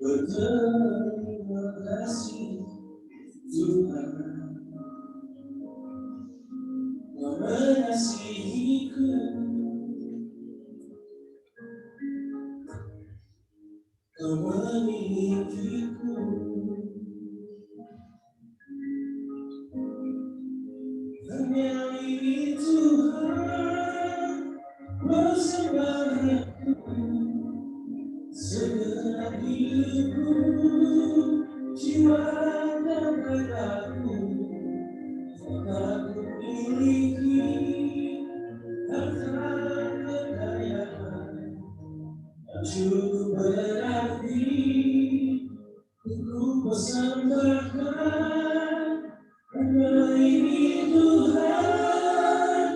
Berterima kasih Tuhan yang mengasihiku, kau memilikiku. Hanya ini Tuhan persembahanku, segenap hidupku, jiwa dan ragaku. Aku miliki harta kekayaan yang cukup berarti untuk persembahkan. Hanya ini Tuhan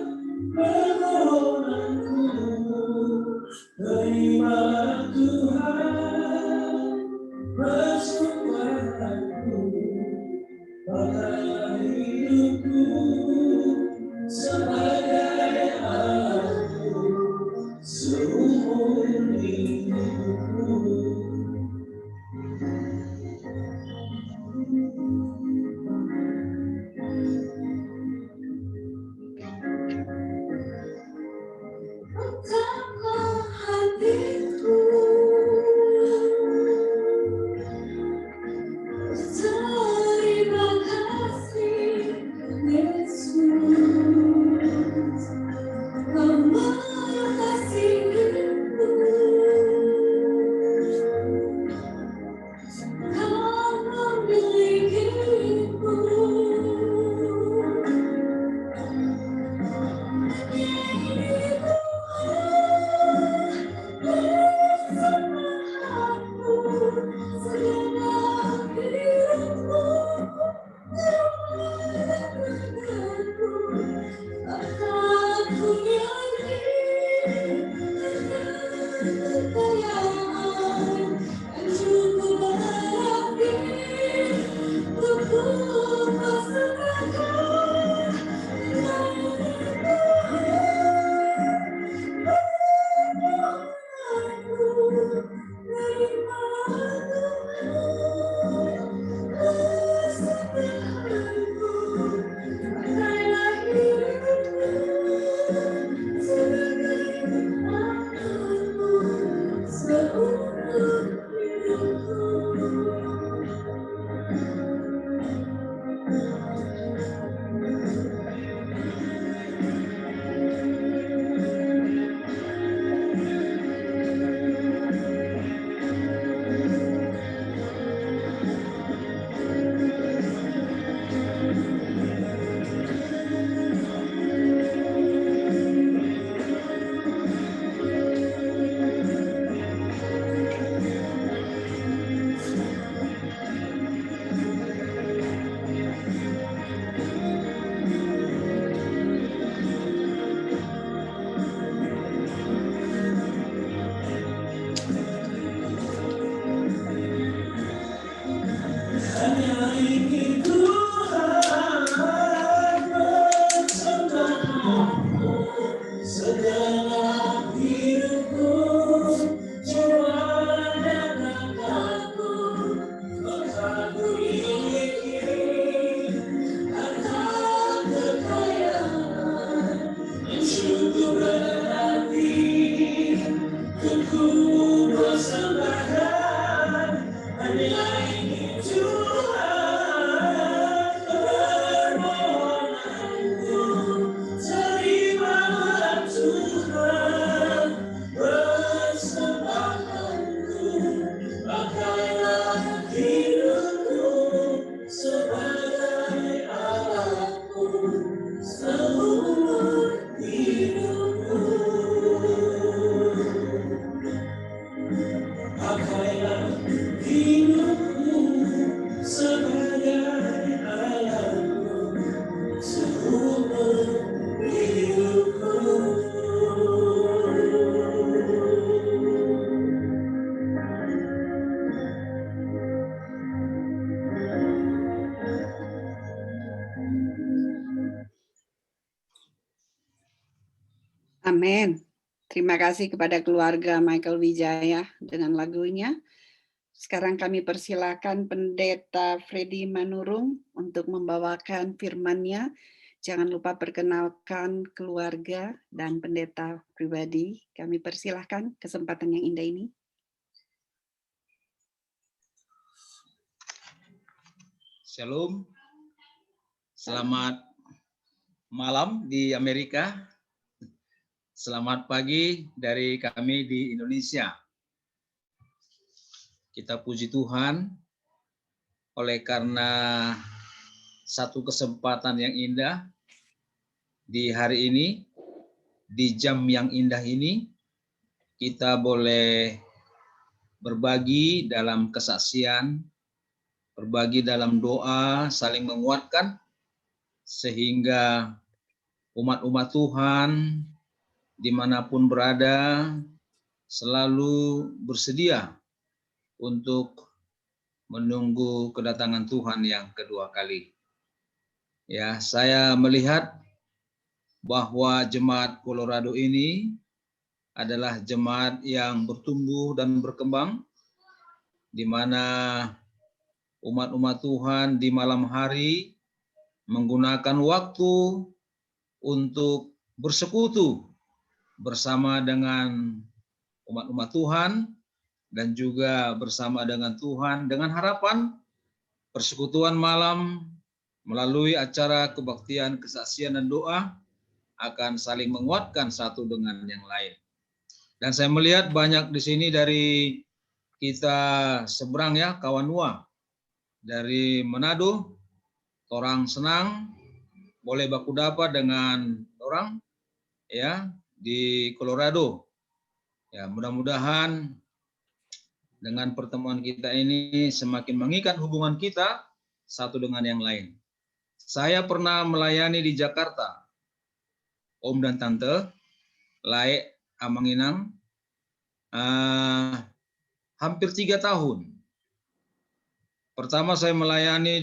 permohonanku, terimalah Tuhan persembahkanku. Pakailah hidupku sebagai aku seumur hidupku. Engkaulah hatiku, terima kasih Yesus, kau mengasihiku, kau memilikiku. Amin. Terima kasih kepada keluarga Michael Wijaya dengan lagunya. Sekarang kami persilakan Pendeta Freddy Manurung untuk membawakan firman-Nya. Jangan lupa perkenalkan keluarga dan pendeta pribadi. Kami persilahkan kesempatan yang indah ini. Shalom. Selamat malam di Amerika. Selamat pagi dari kami di Indonesia. Kita puji Tuhan oleh karena satu kesempatan yang indah di hari ini, di jam yang indah ini, kita boleh berbagi dalam kesaksian, berbagi dalam doa, saling menguatkan, sehingga umat-umat Tuhan dimanapun berada selalu bersedia untuk menunggu kedatangan Tuhan yang kedua kali. Ya, saya melihat bahwa jemaat Colorado ini adalah jemaat yang bertumbuh dan berkembang, di mana umat-umat Tuhan di malam hari menggunakan waktu untuk bersekutu bersama dengan umat-umat Tuhan dan juga bersama dengan Tuhan dengan harapan persekutuan malam melalui acara kebaktian, kesaksian dan doa akan saling menguatkan satu dengan yang lain. Dan saya melihat banyak di sini dari kita seberang ya, kawan Nua dari Manado, orang senang boleh baku dapat dengan orang ya di Colorado. Ya, mudah-mudahan dengan pertemuan kita ini semakin mengikat hubungan kita satu dengan yang lain. Saya pernah melayani di Jakarta, Om dan Tante, Lae, Amanginang, hampir 3 tahun. Pertama saya melayani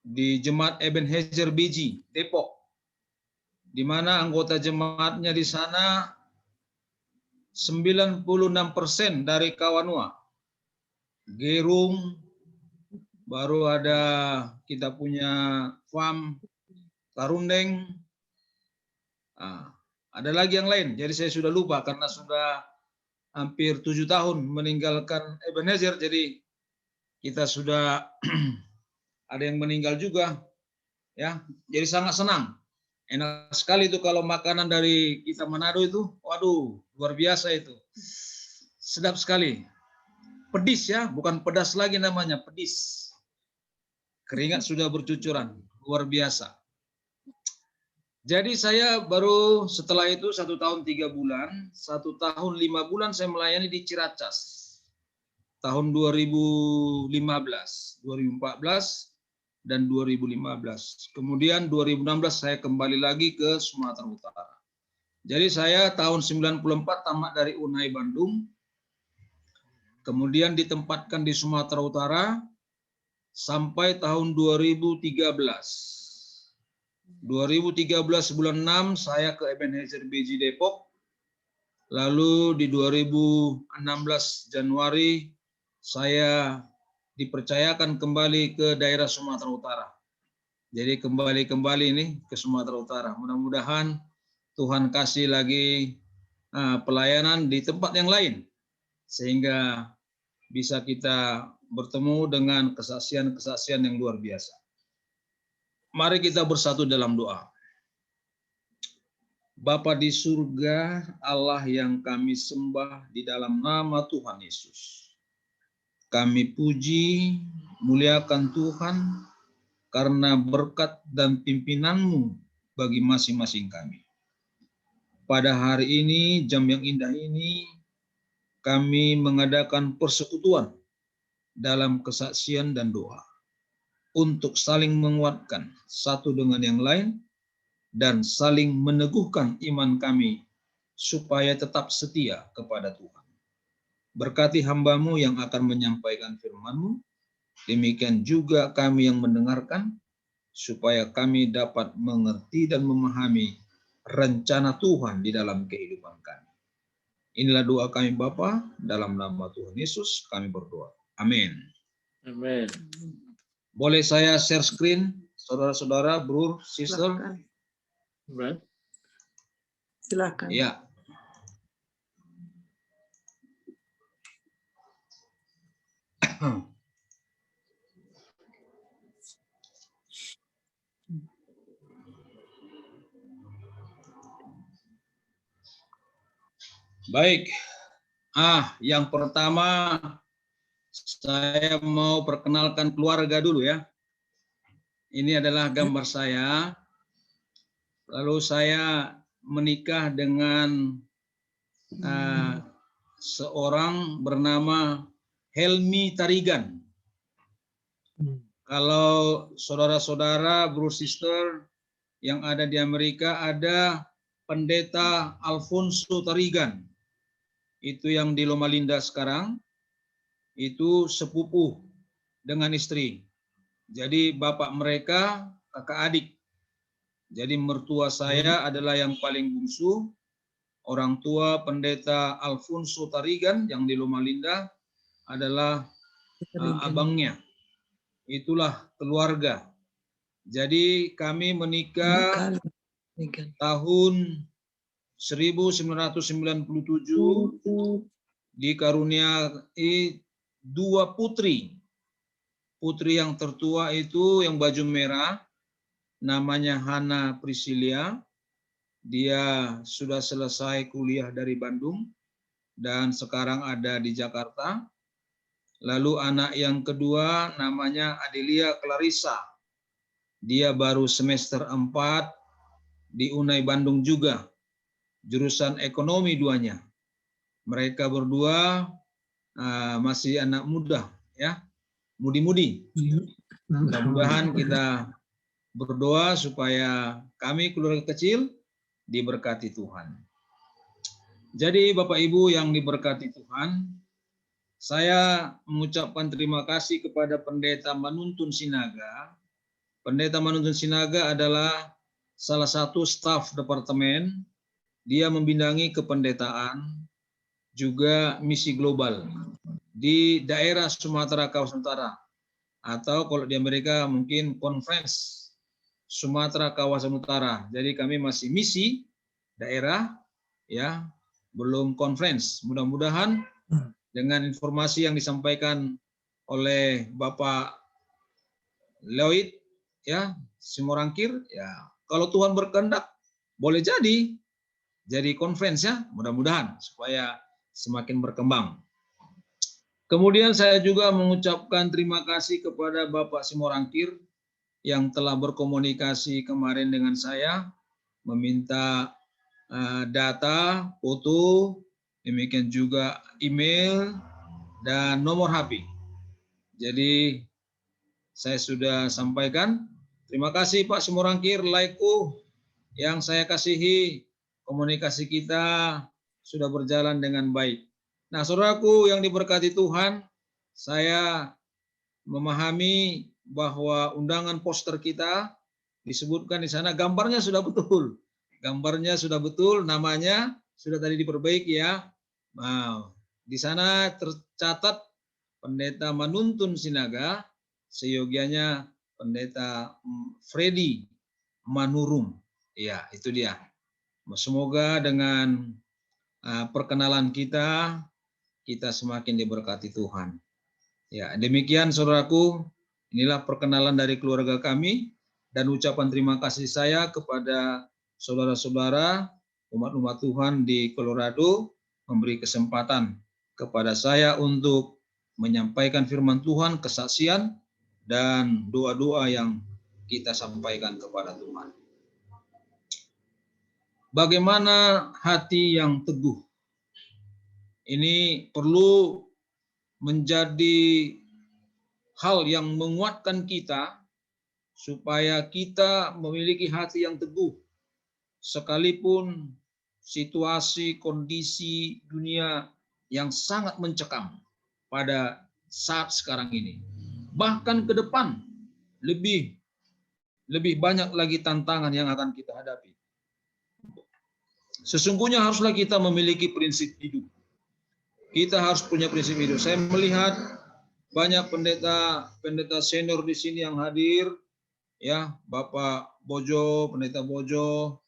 di Jemaat Ebenezer Biji, Depok, di mana anggota jemaatnya di sana 96% dari Kawanua. Gerung, baru ada kita punya farm Tarundeng, ada lagi yang lain. Jadi saya sudah lupa karena sudah hampir 7 tahun meninggalkan Ebenezer. Jadi kita sudah ada yang meninggal juga, ya. Jadi sangat senang. Enak sekali itu kalau makanan dari kita Manado itu, waduh, luar biasa itu. Sedap sekali. Pedis ya, bukan pedas lagi namanya, pedis. Keringat sudah bercucuran, luar biasa. Jadi saya baru setelah itu 1 tahun 3 bulan, 1 tahun 5 bulan saya melayani di Ciracas. Tahun 2015, 2014, dan 2015. Kemudian 2016 saya kembali lagi ke Sumatera Utara. Jadi saya tahun 94 tamat dari UNAI Bandung, kemudian ditempatkan di Sumatera Utara sampai tahun 2013. 2013 bulan 6 saya ke Ebenezer Biji Depok, lalu di 2016 Januari saya dipercayakan kembali ke daerah Sumatera Utara. Jadi kembali ini ke Sumatera Utara. Mudah-mudahan Tuhan kasih lagi pelayanan di tempat yang lain, sehingga bisa kita bertemu dengan kesaksian-kesaksian yang luar biasa. Mari kita bersatu dalam doa. Bapa di surga, Allah yang kami sembah di dalam nama Tuhan Yesus. Kami puji, muliakan Tuhan, karena berkat dan pimpinan-Mu bagi masing-masing kami. Pada hari ini, jam yang indah ini, kami mengadakan persekutuan dalam kesaksian dan doa untuk saling menguatkan satu dengan yang lain dan saling meneguhkan iman kami supaya tetap setia kepada Tuhan. Berkati hamba-Mu yang akan menyampaikan firman-Mu, demikian juga kami yang mendengarkan, supaya kami dapat mengerti dan memahami rencana Tuhan di dalam kehidupan kami. Inilah doa kami Bapa, dalam nama Tuhan Yesus kami berdoa. Amin. Amin. Boleh saya share screen, saudara-saudara, bro, sister? Silakan. Amin. Silakan. Ya. Baik. Yang pertama saya mau perkenalkan keluarga dulu ya. Ini adalah gambar saya. Lalu saya menikah dengan seorang bernama Helmi Tarigan. Kalau saudara-saudara, bro sister yang ada di Amerika, ada Pendeta Alfonso Tarigan. Itu yang di Loma Linda sekarang. Itu sepupu dengan istri. Jadi bapak mereka kakak adik. Jadi mertua saya adalah yang paling bungsu. Orang tua Pendeta Alfonso Tarigan yang di Loma Linda adalah abangnya. Itulah keluarga. Jadi kami menikah tahun 1997, dikaruniai 2 putri. Putri yang tertua itu yang baju merah, namanya Hana Priscilia. Dia sudah selesai kuliah dari Bandung dan sekarang ada di Jakarta. Lalu anak yang kedua namanya Adelia Clarissa. Dia baru semester 4 di Unai Bandung juga. Jurusan ekonomi duanya. Mereka berdua masih anak muda ya. Mudi-mudi. Mudah-mudahan kita berdoa supaya kami keluarga kecil diberkati Tuhan. Jadi Bapak Ibu yang diberkati Tuhan, saya mengucapkan terima kasih kepada Pendeta Manuntun Sinaga. Pendeta Manuntun Sinaga adalah salah satu staf departemen. Dia membidangi kependetaan, juga misi global di daerah Sumatera Kawasan Utara. Atau kalau di Amerika mungkin Conference Sumatera Kawasan Utara. Jadi kami masih misi daerah, ya, belum conference. Mudah-mudahan dengan informasi yang disampaikan oleh Bapak Lloyd, ya, Simorangkir, ya, kalau Tuhan berkehendak boleh jadi conference ya, mudah-mudahan supaya semakin berkembang. Kemudian saya juga mengucapkan terima kasih kepada Bapak Simorangkir yang telah berkomunikasi kemarin dengan saya, meminta data, foto, demikian juga email dan nomor HP. Jadi saya sudah sampaikan. Terima kasih Pak Simorangkir, laiku yang saya kasihi, komunikasi kita sudah berjalan dengan baik. Nah, saudaraku yang diberkati Tuhan, saya memahami bahwa undangan poster kita disebutkan di sana, gambarnya sudah betul. Gambarnya sudah betul, namanya sudah tadi diperbaiki ya. Nah, di sana tercatat Pendeta Manuntun Sinaga, seyogianya Pendeta Freddy Manurung. Ya, itu dia. Semoga dengan perkenalan kita semakin diberkati Tuhan. Ya, demikian saudaraku, inilah perkenalan dari keluarga kami dan ucapan terima kasih saya kepada saudara-saudara umat-umat Tuhan di Colorado memberi kesempatan kepada saya untuk menyampaikan firman Tuhan, kesaksian dan doa-doa yang kita sampaikan kepada Tuhan. Bagaimana hati yang teguh? Ini perlu menjadi hal yang menguatkan kita supaya kita memiliki hati yang teguh sekalipun situasi kondisi dunia yang sangat mencekam pada saat sekarang ini. Bahkan ke depan lebih banyak lagi tantangan yang akan kita hadapi. Sesungguhnya haruslah kita memiliki prinsip hidup. Kita harus punya prinsip hidup. Saya melihat banyak pendeta senior di sini yang hadir, ya, Bapak Bojo, pendeta Bojo,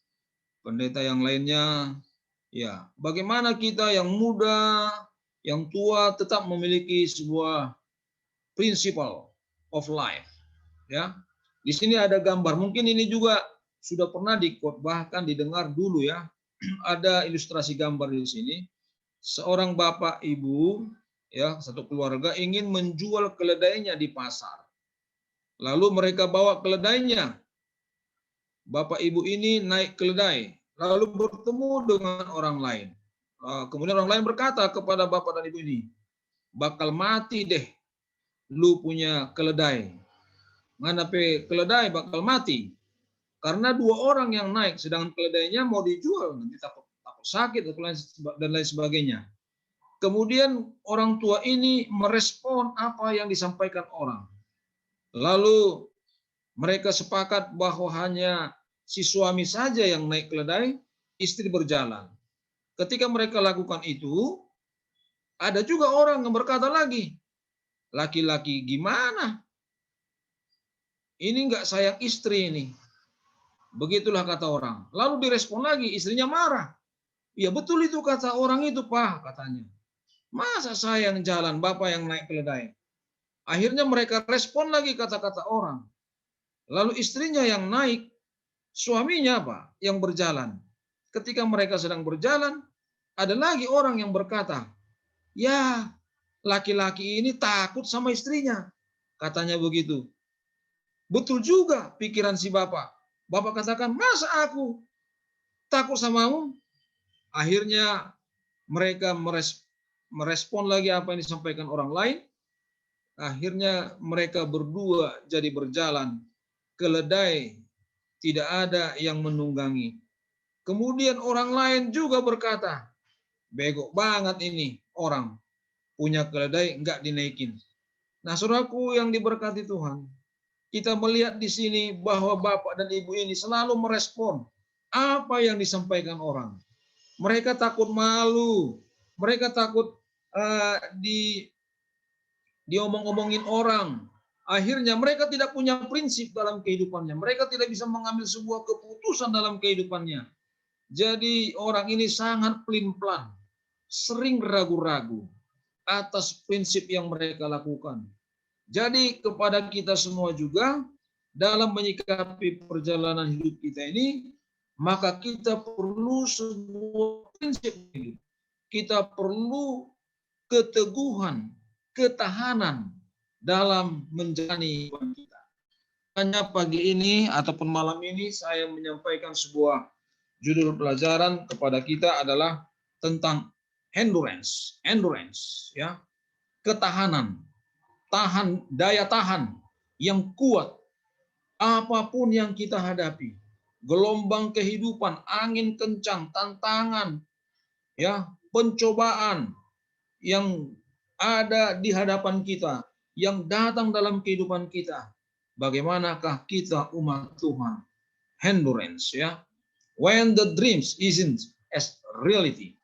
pendeta yang lainnya. Ya, bagaimana kita yang muda, yang tua tetap memiliki sebuah principle of life, ya. Di sini ada gambar, mungkin ini juga sudah pernah dikhotbahkan, didengar dulu ya. Ada ilustrasi gambar di sini. Seorang bapak ibu, ya, satu keluarga ingin menjual keledainya di pasar. Lalu mereka bawa keledainya. Bapak ibu ini naik keledai, lalu bertemu dengan orang lain. Kemudian orang lain berkata kepada bapak dan ibu ini, bakal mati deh, lu punya keledai. Mana pe keledai bakal mati. Karena dua orang yang naik, sedangkan keledainya mau dijual, nanti takut sakit dan lain sebagainya. Kemudian orang tua ini merespon apa yang disampaikan orang. Lalu mereka sepakat bahwa hanya si suami saja yang naik keledai, istri berjalan. Ketika mereka lakukan itu, ada juga orang yang berkata lagi, laki-laki gimana? Ini enggak sayang istri ini. Begitulah kata orang. Lalu direspon lagi, istrinya marah. Ya betul itu kata orang itu, Pak, katanya. Masa saya yang jalan, Bapak yang naik keledai? Akhirnya mereka respon lagi kata-kata orang. Lalu istrinya yang naik, suaminya apa? Yang berjalan. Ketika mereka sedang berjalan, ada lagi orang yang berkata, ya laki-laki ini takut sama istrinya. Katanya begitu. Betul juga pikiran si Bapak. Bapak katakan, masa aku takut samamu? Akhirnya mereka merespon lagi apa yang disampaikan orang lain. Akhirnya mereka berdua jadi berjalan. Keledai tidak ada yang menunggangi. Kemudian orang lain juga berkata, bego banget ini orang punya keledai enggak dinaikin. Nah, saudaraku yang diberkati Tuhan, kita melihat di sini bahwa bapak dan ibu ini selalu merespon apa yang disampaikan orang. Mereka takut malu, mereka takut diomong-omongin orang. Akhirnya mereka tidak punya prinsip dalam kehidupannya. Mereka tidak bisa mengambil sebuah keputusan dalam kehidupannya. Jadi orang ini sangat pelin-pelan, sering ragu-ragu atas prinsip yang mereka lakukan. Jadi kepada kita semua juga dalam menyikapi perjalanan hidup kita ini, maka kita perlu sebuah prinsip hidup. Kita perlu keteguhan, ketahanan dalam menjalani hidup kita. Hanya pagi ini ataupun malam ini saya menyampaikan sebuah judul pelajaran kepada kita adalah tentang endurance, ya, ketahanan, daya tahan yang kuat apapun yang kita hadapi, gelombang kehidupan, angin kencang, tantangan, ya, pencobaan yang ada di hadapan kita, yang datang dalam kehidupan kita. Bagaimanakah kita umat Tuhan? Endurance, ya. When the dreams isn't as reality.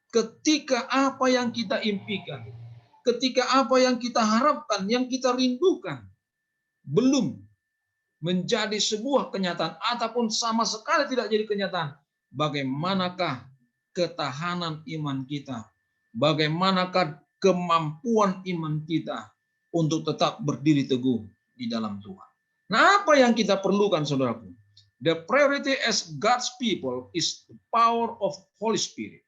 Ketika apa yang kita impikan, ketika apa yang kita harapkan, yang kita rindukan, belum menjadi sebuah kenyataan ataupun sama sekali tidak jadi kenyataan, bagaimanakah ketahanan iman kita? Bagaimanakah kemampuan iman kita untuk tetap berdiri teguh di dalam Tuhan? Nah, apa yang kita perlukan, saudaraku? The priority as God's people is the power of Holy Spirit.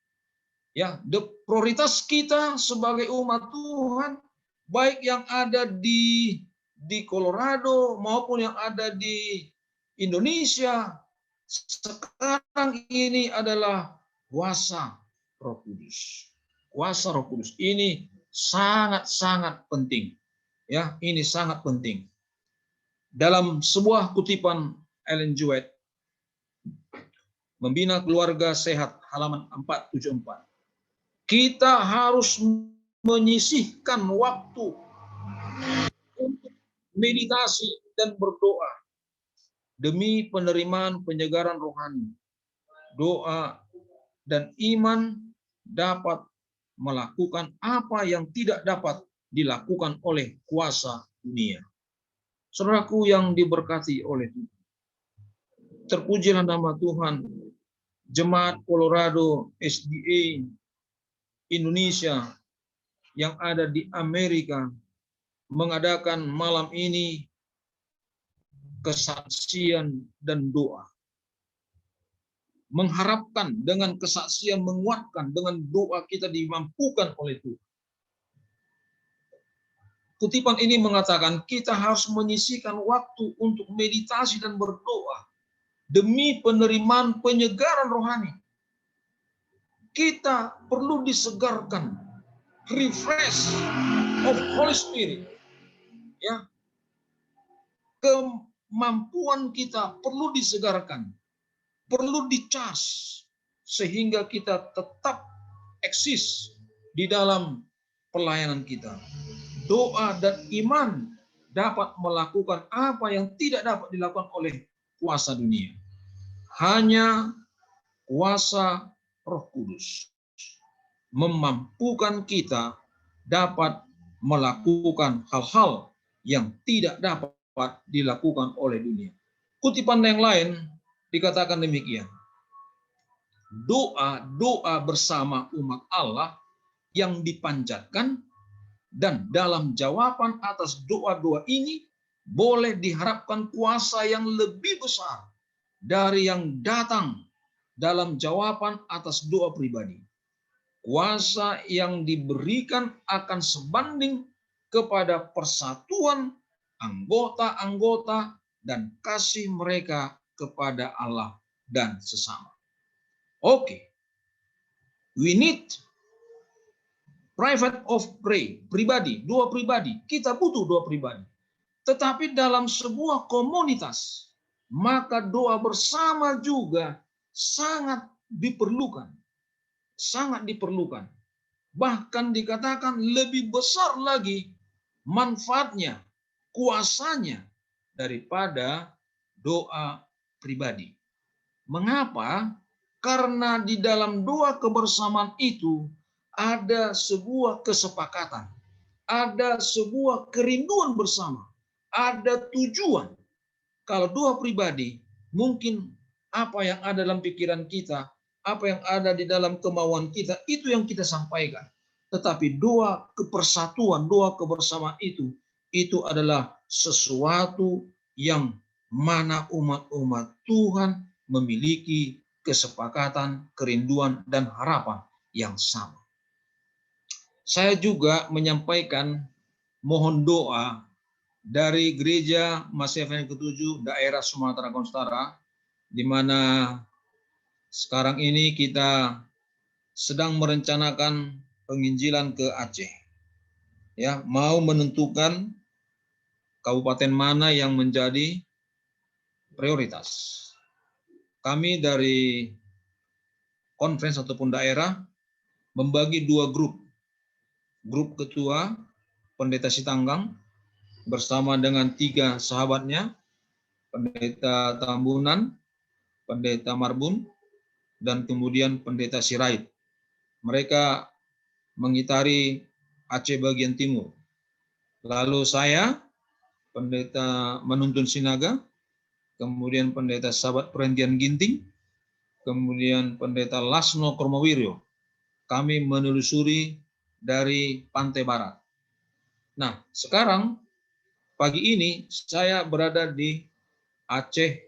Ya, prioritas kita sebagai umat Tuhan, baik yang ada di Colorado maupun yang ada di Indonesia, sekarang ini adalah kuasa Roh Kudus. Kuasa Roh Kudus ini sangat-sangat penting. Ya, ini sangat penting. Dalam sebuah kutipan Ellen G. White, Membina Keluarga Sehat, halaman 474. Kita harus menyisihkan waktu untuk meditasi dan berdoa demi penerimaan penyegaran rohani. Doa dan iman dapat melakukan apa yang tidak dapat dilakukan oleh kuasa dunia. Saudaraku yang diberkati oleh Tuhan, terpujilah nama Tuhan. Jemaat Colorado SDA Indonesia yang ada di Amerika mengadakan malam ini kesaksian dan doa. Mengharapkan dengan kesaksian, menguatkan dengan doa kita dimampukan oleh Tuhan. Kutipan ini mengatakan kita harus menyisihkan waktu untuk meditasi dan berdoa demi penerimaan penyegaran rohani. Kita perlu disegarkan, refresh of Holy Spirit. Ya, kemampuan kita perlu disegarkan, perlu dicas sehingga kita tetap eksis di dalam pelayanan kita. Doa dan iman dapat melakukan apa yang tidak dapat dilakukan oleh kuasa dunia. Hanya kuasa Roh Kudus memampukan kita dapat melakukan hal-hal yang tidak dapat dilakukan oleh dunia. Kutipan yang lain dikatakan demikian. Doa bersama umat Allah yang dipanjatkan, dan dalam jawaban atas doa-doa ini boleh diharapkan kuasa yang lebih besar dari yang datang dalam jawaban atas doa pribadi. Kuasa yang diberikan akan sebanding kepada persatuan anggota-anggota dan kasih mereka kepada Allah dan sesama. Oke. We need private of pray, pribadi, doa pribadi. Kita butuh doa pribadi. Tetapi dalam sebuah komunitas, maka doa bersama juga sangat diperlukan. Sangat diperlukan. Bahkan dikatakan lebih besar lagi manfaatnya, kuasanya daripada doa pribadi. Mengapa? Karena di dalam doa kebersamaan itu ada sebuah kesepakatan, ada sebuah kerinduan bersama, ada tujuan. Kalau doa pribadi, mungkin apa yang ada dalam pikiran kita, apa yang ada di dalam kemauan kita, itu yang kita sampaikan. Tetapi doa kepersatuan, doa kebersamaan itu adalah sesuatu yang mana umat-umat Tuhan memiliki kesepakatan, kerinduan, dan harapan yang sama. Saya juga menyampaikan mohon doa dari Gereja Masih Advent ke-7 daerah Sumatera Utara, di mana sekarang ini kita sedang merencanakan penginjilan ke Aceh. Ya, mau menentukan kabupaten mana yang menjadi prioritas. Kami dari conference ataupun daerah membagi dua grup. Grup ketua Pendeta Sitanggang bersama dengan 3 sahabatnya, Pendeta Tambunan, Pendeta Marbun, dan kemudian Pendeta Sirait. Mereka mengitari Aceh bagian timur. Lalu saya, Pendeta Menuntun Sinaga, kemudian Pendeta Sahabat Perhentian Ginting, kemudian Pendeta Lasno Kormowiryo. Kami menelusuri dari pantai barat. Nah, sekarang pagi ini saya berada di Aceh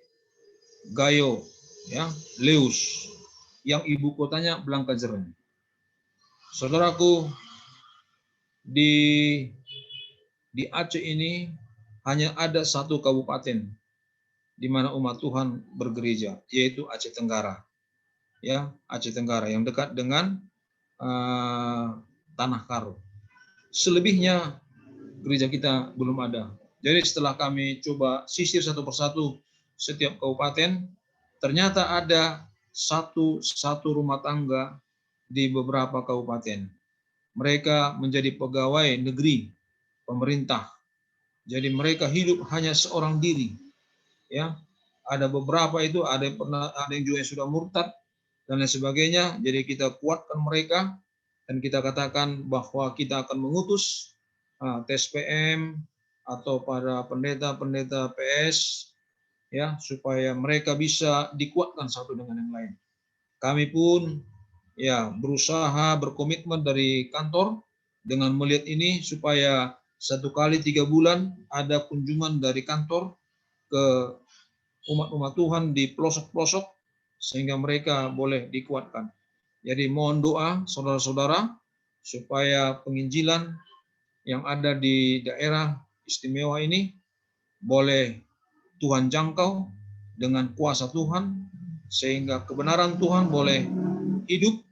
Gayo, ya, Leus, yang ibu kotanya Blangkajeren. Saudaraku, di Aceh ini hanya ada satu kabupaten di mana umat Tuhan bergereja, yaitu Aceh Tenggara. Ya, Aceh Tenggara yang dekat dengan Tanah Karo. Selebihnya gereja kita belum ada. Jadi setelah kami coba sisir satu persatu setiap kabupaten, ternyata ada satu rumah tangga di beberapa kabupaten. Mereka menjadi pegawai negeri, pemerintah. Jadi mereka hidup hanya seorang diri. Ya, ada beberapa itu ada yang juga yang sudah murtad, dan lain sebagainya. Jadi kita kuatkan mereka dan kita katakan bahwa kita akan mengutus TSPM atau para pendeta-pendeta PS ya, supaya mereka bisa dikuatkan satu dengan yang lain. Kami pun ya berusaha berkomitmen dari kantor dengan melihat ini supaya 1 kali 3 bulan ada kunjungan dari kantor ke umat-umat Tuhan di pelosok-pelosok sehingga mereka boleh dikuatkan. Jadi mohon doa saudara-saudara supaya penginjilan yang ada di daerah istimewa ini boleh Tuhan jangkau dengan kuasa Tuhan, sehingga kebenaran Tuhan boleh hidup,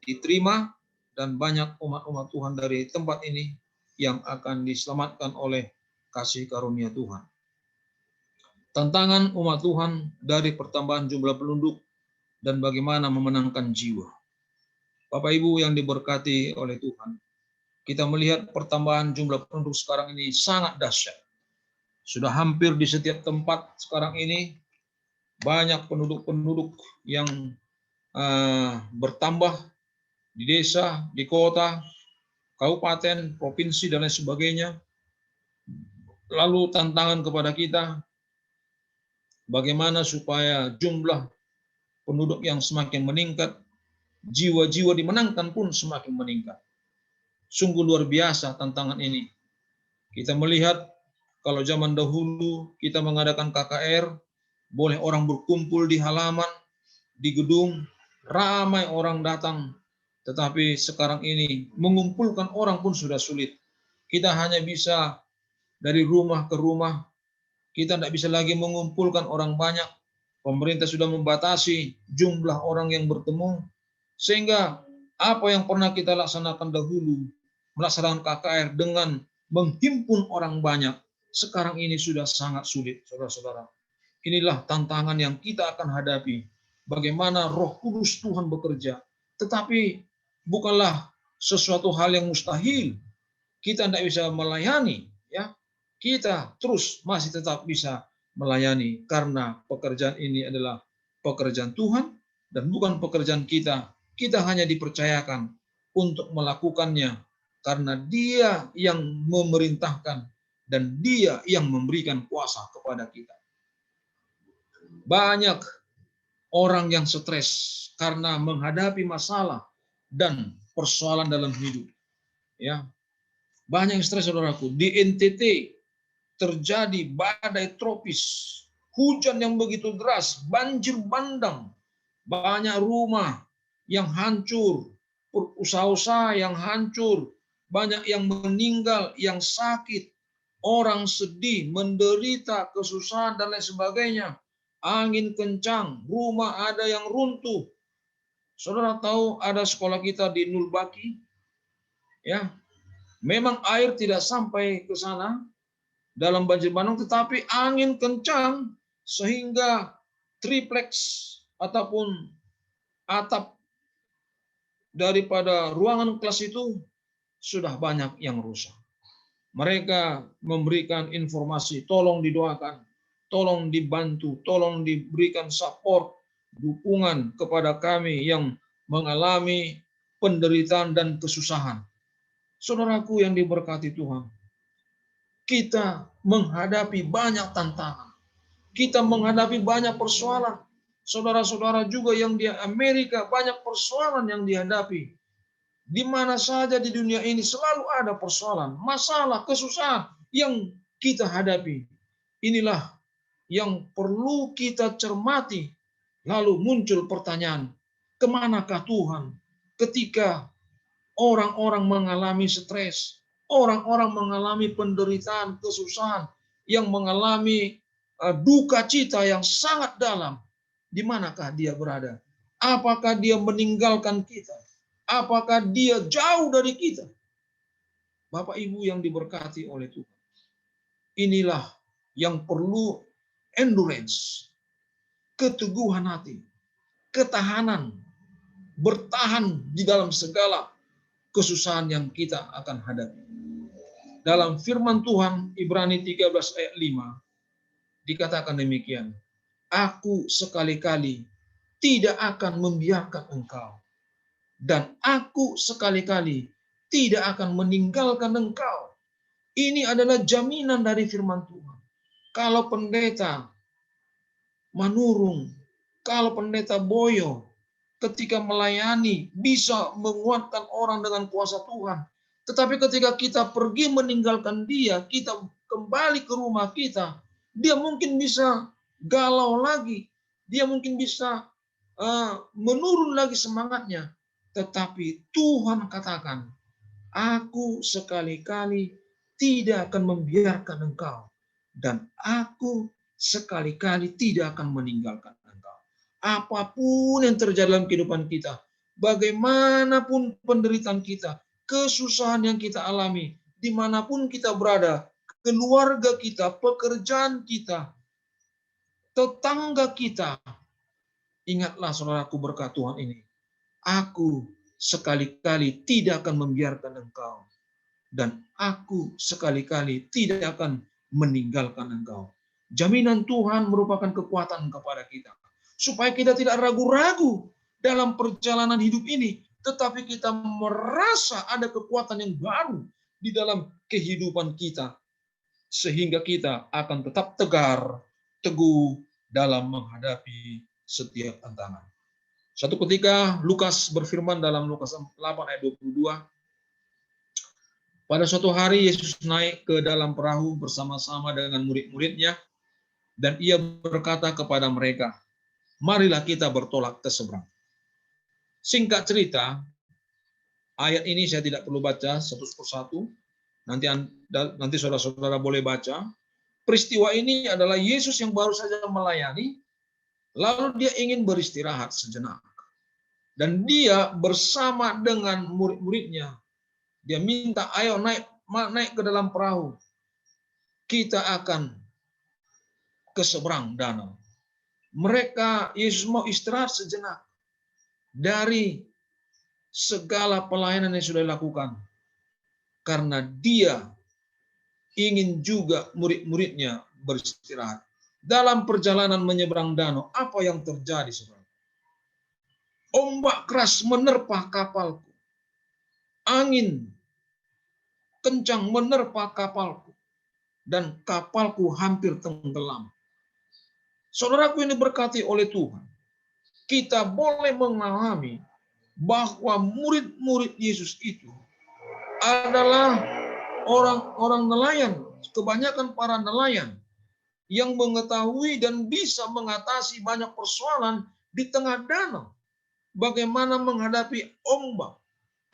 diterima, dan banyak umat-umat Tuhan dari tempat ini yang akan diselamatkan oleh kasih karunia Tuhan. Tantangan umat Tuhan dari pertambahan jumlah penduduk dan bagaimana memenangkan jiwa. Bapak Ibu yang diberkati oleh Tuhan, kita melihat pertambahan jumlah penduduk sekarang ini sangat dahsyat. Sudah hampir di setiap tempat sekarang ini banyak penduduk-penduduk yang bertambah di desa, di kota, kabupaten, provinsi, dan lain sebagainya. Lalu tantangan kepada kita, bagaimana supaya jumlah penduduk yang semakin meningkat, jiwa-jiwa dimenangkan pun semakin meningkat. Sungguh luar biasa tantangan ini. Kita melihat kalau zaman dahulu kita mengadakan KKR, boleh orang berkumpul di halaman, di gedung, ramai orang datang. Tetapi sekarang ini mengumpulkan orang pun sudah sulit. Kita hanya bisa dari rumah ke rumah. Kita tidak bisa lagi mengumpulkan orang banyak. Pemerintah sudah membatasi jumlah orang yang bertemu. Sehingga apa yang pernah kita laksanakan dahulu, melaksanakan KKR dengan menghimpun orang banyak, sekarang ini sudah sangat sulit, saudara-saudara. Inilah tantangan yang kita akan hadapi. Bagaimana Roh Kudus Tuhan bekerja. Tetapi bukanlah sesuatu hal yang mustahil. Kita tidak bisa melayani, ya. Kita terus masih tetap bisa melayani karena pekerjaan ini adalah pekerjaan Tuhan dan bukan pekerjaan kita. Kita hanya dipercayakan untuk melakukannya karena Dia yang memerintahkan dan Dia yang memberikan kuasa kepada kita. Banyak orang yang stres karena menghadapi masalah dan persoalan dalam hidup. Ya, banyak yang stres, saudaraku. Di NTT terjadi badai tropis, hujan yang begitu deras, banjir bandang, banyak rumah yang hancur, usaha-usaha yang hancur, banyak yang meninggal, yang sakit, orang sedih, menderita, kesusahan, dan lain sebagainya. Angin kencang, rumah ada yang runtuh. Saudara tahu ada sekolah kita di Nulbaki, ya, memang air tidak sampai ke sana dalam banjir bandang, tetapi angin kencang sehingga triplex ataupun atap daripada ruangan kelas itu sudah banyak yang rusak. Mereka memberikan informasi, tolong didoakan, tolong dibantu, tolong diberikan support, dukungan kepada kami yang mengalami penderitaan dan kesusahan. Saudaraku yang diberkati Tuhan, kita menghadapi banyak tantangan. Kita menghadapi banyak persoalan. Saudara-saudara juga yang di Amerika banyak persoalan yang dihadapi. Di mana saja di dunia ini selalu ada persoalan, masalah, kesusahan yang kita hadapi. Inilah yang perlu kita cermati. Lalu muncul pertanyaan, kemanakah Tuhan ketika orang-orang mengalami stres, orang-orang mengalami penderitaan, kesusahan, yang mengalami duka cita yang sangat dalam. Di manakah Dia berada? Apakah Dia meninggalkan kita? Apakah Dia jauh dari kita? Bapak Ibu yang diberkati oleh Tuhan, inilah yang perlu endurance, keteguhan hati, ketahanan, bertahan di dalam segala kesusahan yang kita akan hadapi. Dalam firman Tuhan Ibrani 13 ayat 5 dikatakan demikian, aku sekali-kali tidak akan membiarkan engkau. Dan aku sekali-kali tidak akan meninggalkan engkau. Ini adalah jaminan dari firman Tuhan. Kalau pendeta Manurung, kalau pendeta Boyo ketika melayani bisa menguatkan orang dengan kuasa Tuhan. Tetapi ketika kita pergi meninggalkan dia, kita kembali ke rumah kita, dia mungkin bisa galau lagi, dia mungkin bisa menurun lagi semangatnya. Tetapi Tuhan katakan, aku sekali-kali tidak akan membiarkan engkau, dan aku sekali-kali tidak akan meninggalkan engkau. Apapun yang terjadi dalam kehidupan kita, bagaimanapun penderitaan kita, kesusahan yang kita alami, dimanapun kita berada, keluarga kita, pekerjaan kita, tetangga kita, ingatlah saudaraku berkat Tuhan ini, aku sekali-kali tidak akan membiarkan engkau, dan aku sekali-kali tidak akan meninggalkan engkau. Jaminan Tuhan merupakan kekuatan kepada kita, supaya kita tidak ragu-ragu dalam perjalanan hidup ini, tetapi kita merasa ada kekuatan yang baru di dalam kehidupan kita, sehingga kita akan tetap tegar, teguh dalam menghadapi setiap tantangan. Suatu ketika Lukas berfirman dalam Lukas 8 ayat 22, pada suatu hari Yesus naik ke dalam perahu bersama-sama dengan murid-muridnya, dan ia berkata kepada mereka, marilah kita bertolak ke seberang. Singkat cerita, ayat ini saya tidak perlu baca satu persatu, nanti saudara-saudara boleh baca. Peristiwa ini adalah Yesus yang baru saja melayani, lalu dia ingin beristirahat sejenak. Dan dia bersama dengan murid-muridnya, dia minta, ayo naik ke dalam perahu. Kita akan ke seberang danau. Yesus mau istirahat sejenak dari segala pelayanan yang sudah dilakukan. Karena dia ingin juga murid-muridnya beristirahat. Dalam perjalanan menyeberang danau, apa yang terjadi, saudara? Ombak keras menerpa kapalku. Angin kencang menerpa kapalku. Dan kapalku hampir tenggelam. Saudaraku ini berkati oleh Tuhan. Kita boleh mengalami bahwa murid-murid Yesus itu adalah orang-orang nelayan, kebanyakan para nelayan yang mengetahui dan bisa mengatasi banyak persoalan di tengah danau. Bagaimana menghadapi ombak,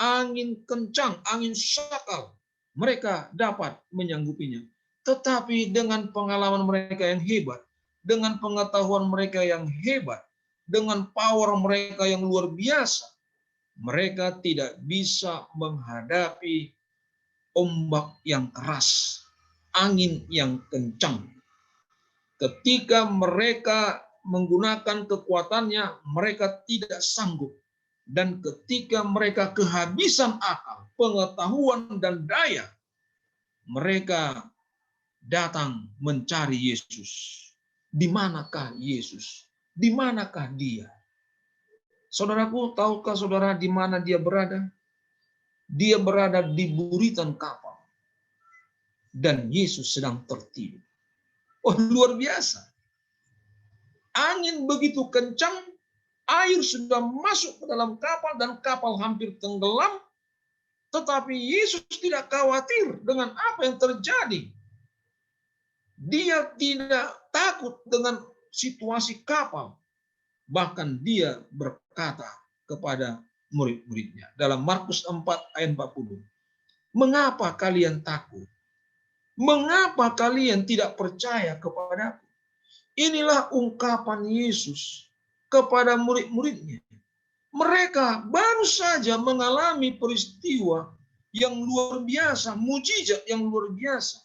angin kencang, angin sakal, mereka dapat menyanggupinya. Tetapi dengan pengalaman mereka yang hebat, dengan pengetahuan mereka yang hebat, dengan power mereka yang luar biasa, mereka tidak bisa menghadapi ombak yang keras, angin yang kencang. Ketika mereka menggunakan kekuatannya, mereka tidak sanggup. Dan ketika mereka kehabisan akal, pengetahuan, dan daya, mereka datang mencari Yesus. Di manakah Yesus? Di manakah dia? Saudaraku, tahukah saudara di mana dia berada? Dia berada di buritan kapal. Dan Yesus sedang tertidur. Oh, luar biasa. Angin begitu kencang, air sudah masuk ke dalam kapal dan kapal hampir tenggelam. Tetapi Yesus tidak khawatir dengan apa yang terjadi. Dia tidak takut dengan situasi kapal. Bahkan dia berkata kepada murid-muridnya dalam Markus 4 ayat 40. Mengapa kalian takut? Mengapa kalian tidak percaya kepadaku? Inilah ungkapan Yesus kepada murid-muridnya. Mereka baru saja mengalami peristiwa yang luar biasa, mujizat yang luar biasa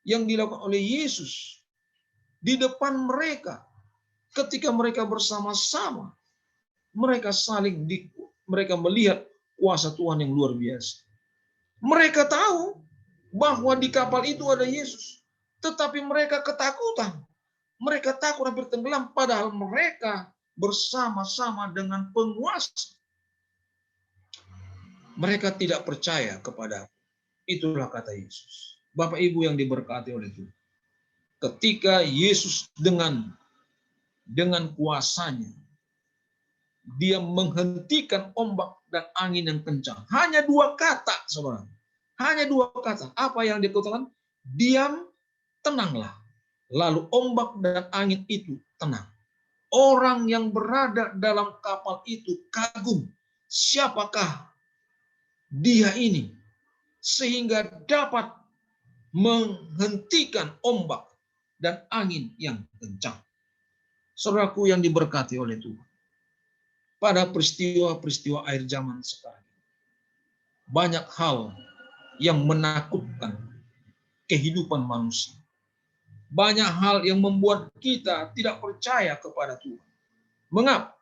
yang dilakukan oleh Yesus di depan mereka. Ketika mereka bersama-sama, mereka mereka melihat kuasa Tuhan yang luar biasa. Mereka tahu bahwa di kapal itu ada Yesus, tetapi mereka ketakutan. Mereka takut hampir tenggelam, padahal mereka bersama-sama dengan penguasa. Mereka tidak percaya kepada aku. Itulah kata Yesus. Bapak Ibu yang diberkati oleh Tuhan. Ketika Yesus dengan kuasanya, dia menghentikan ombak dan angin yang kencang. Hanya 2 kata, saudara. Hanya 2 kata. Apa yang dia katakan? Diam, tenanglah. Lalu ombak dan angin itu tenang. Orang yang berada dalam kapal itu kagum. Siapakah dia ini? Sehingga dapat menghentikan ombak dan angin yang kencang. Saudaraku yang diberkati oleh Tuhan. Pada peristiwa-peristiwa akhir zaman sekarang, banyak hal yang menakutkan kehidupan manusia. Banyak hal yang membuat kita tidak percaya kepada Tuhan. Mengapa?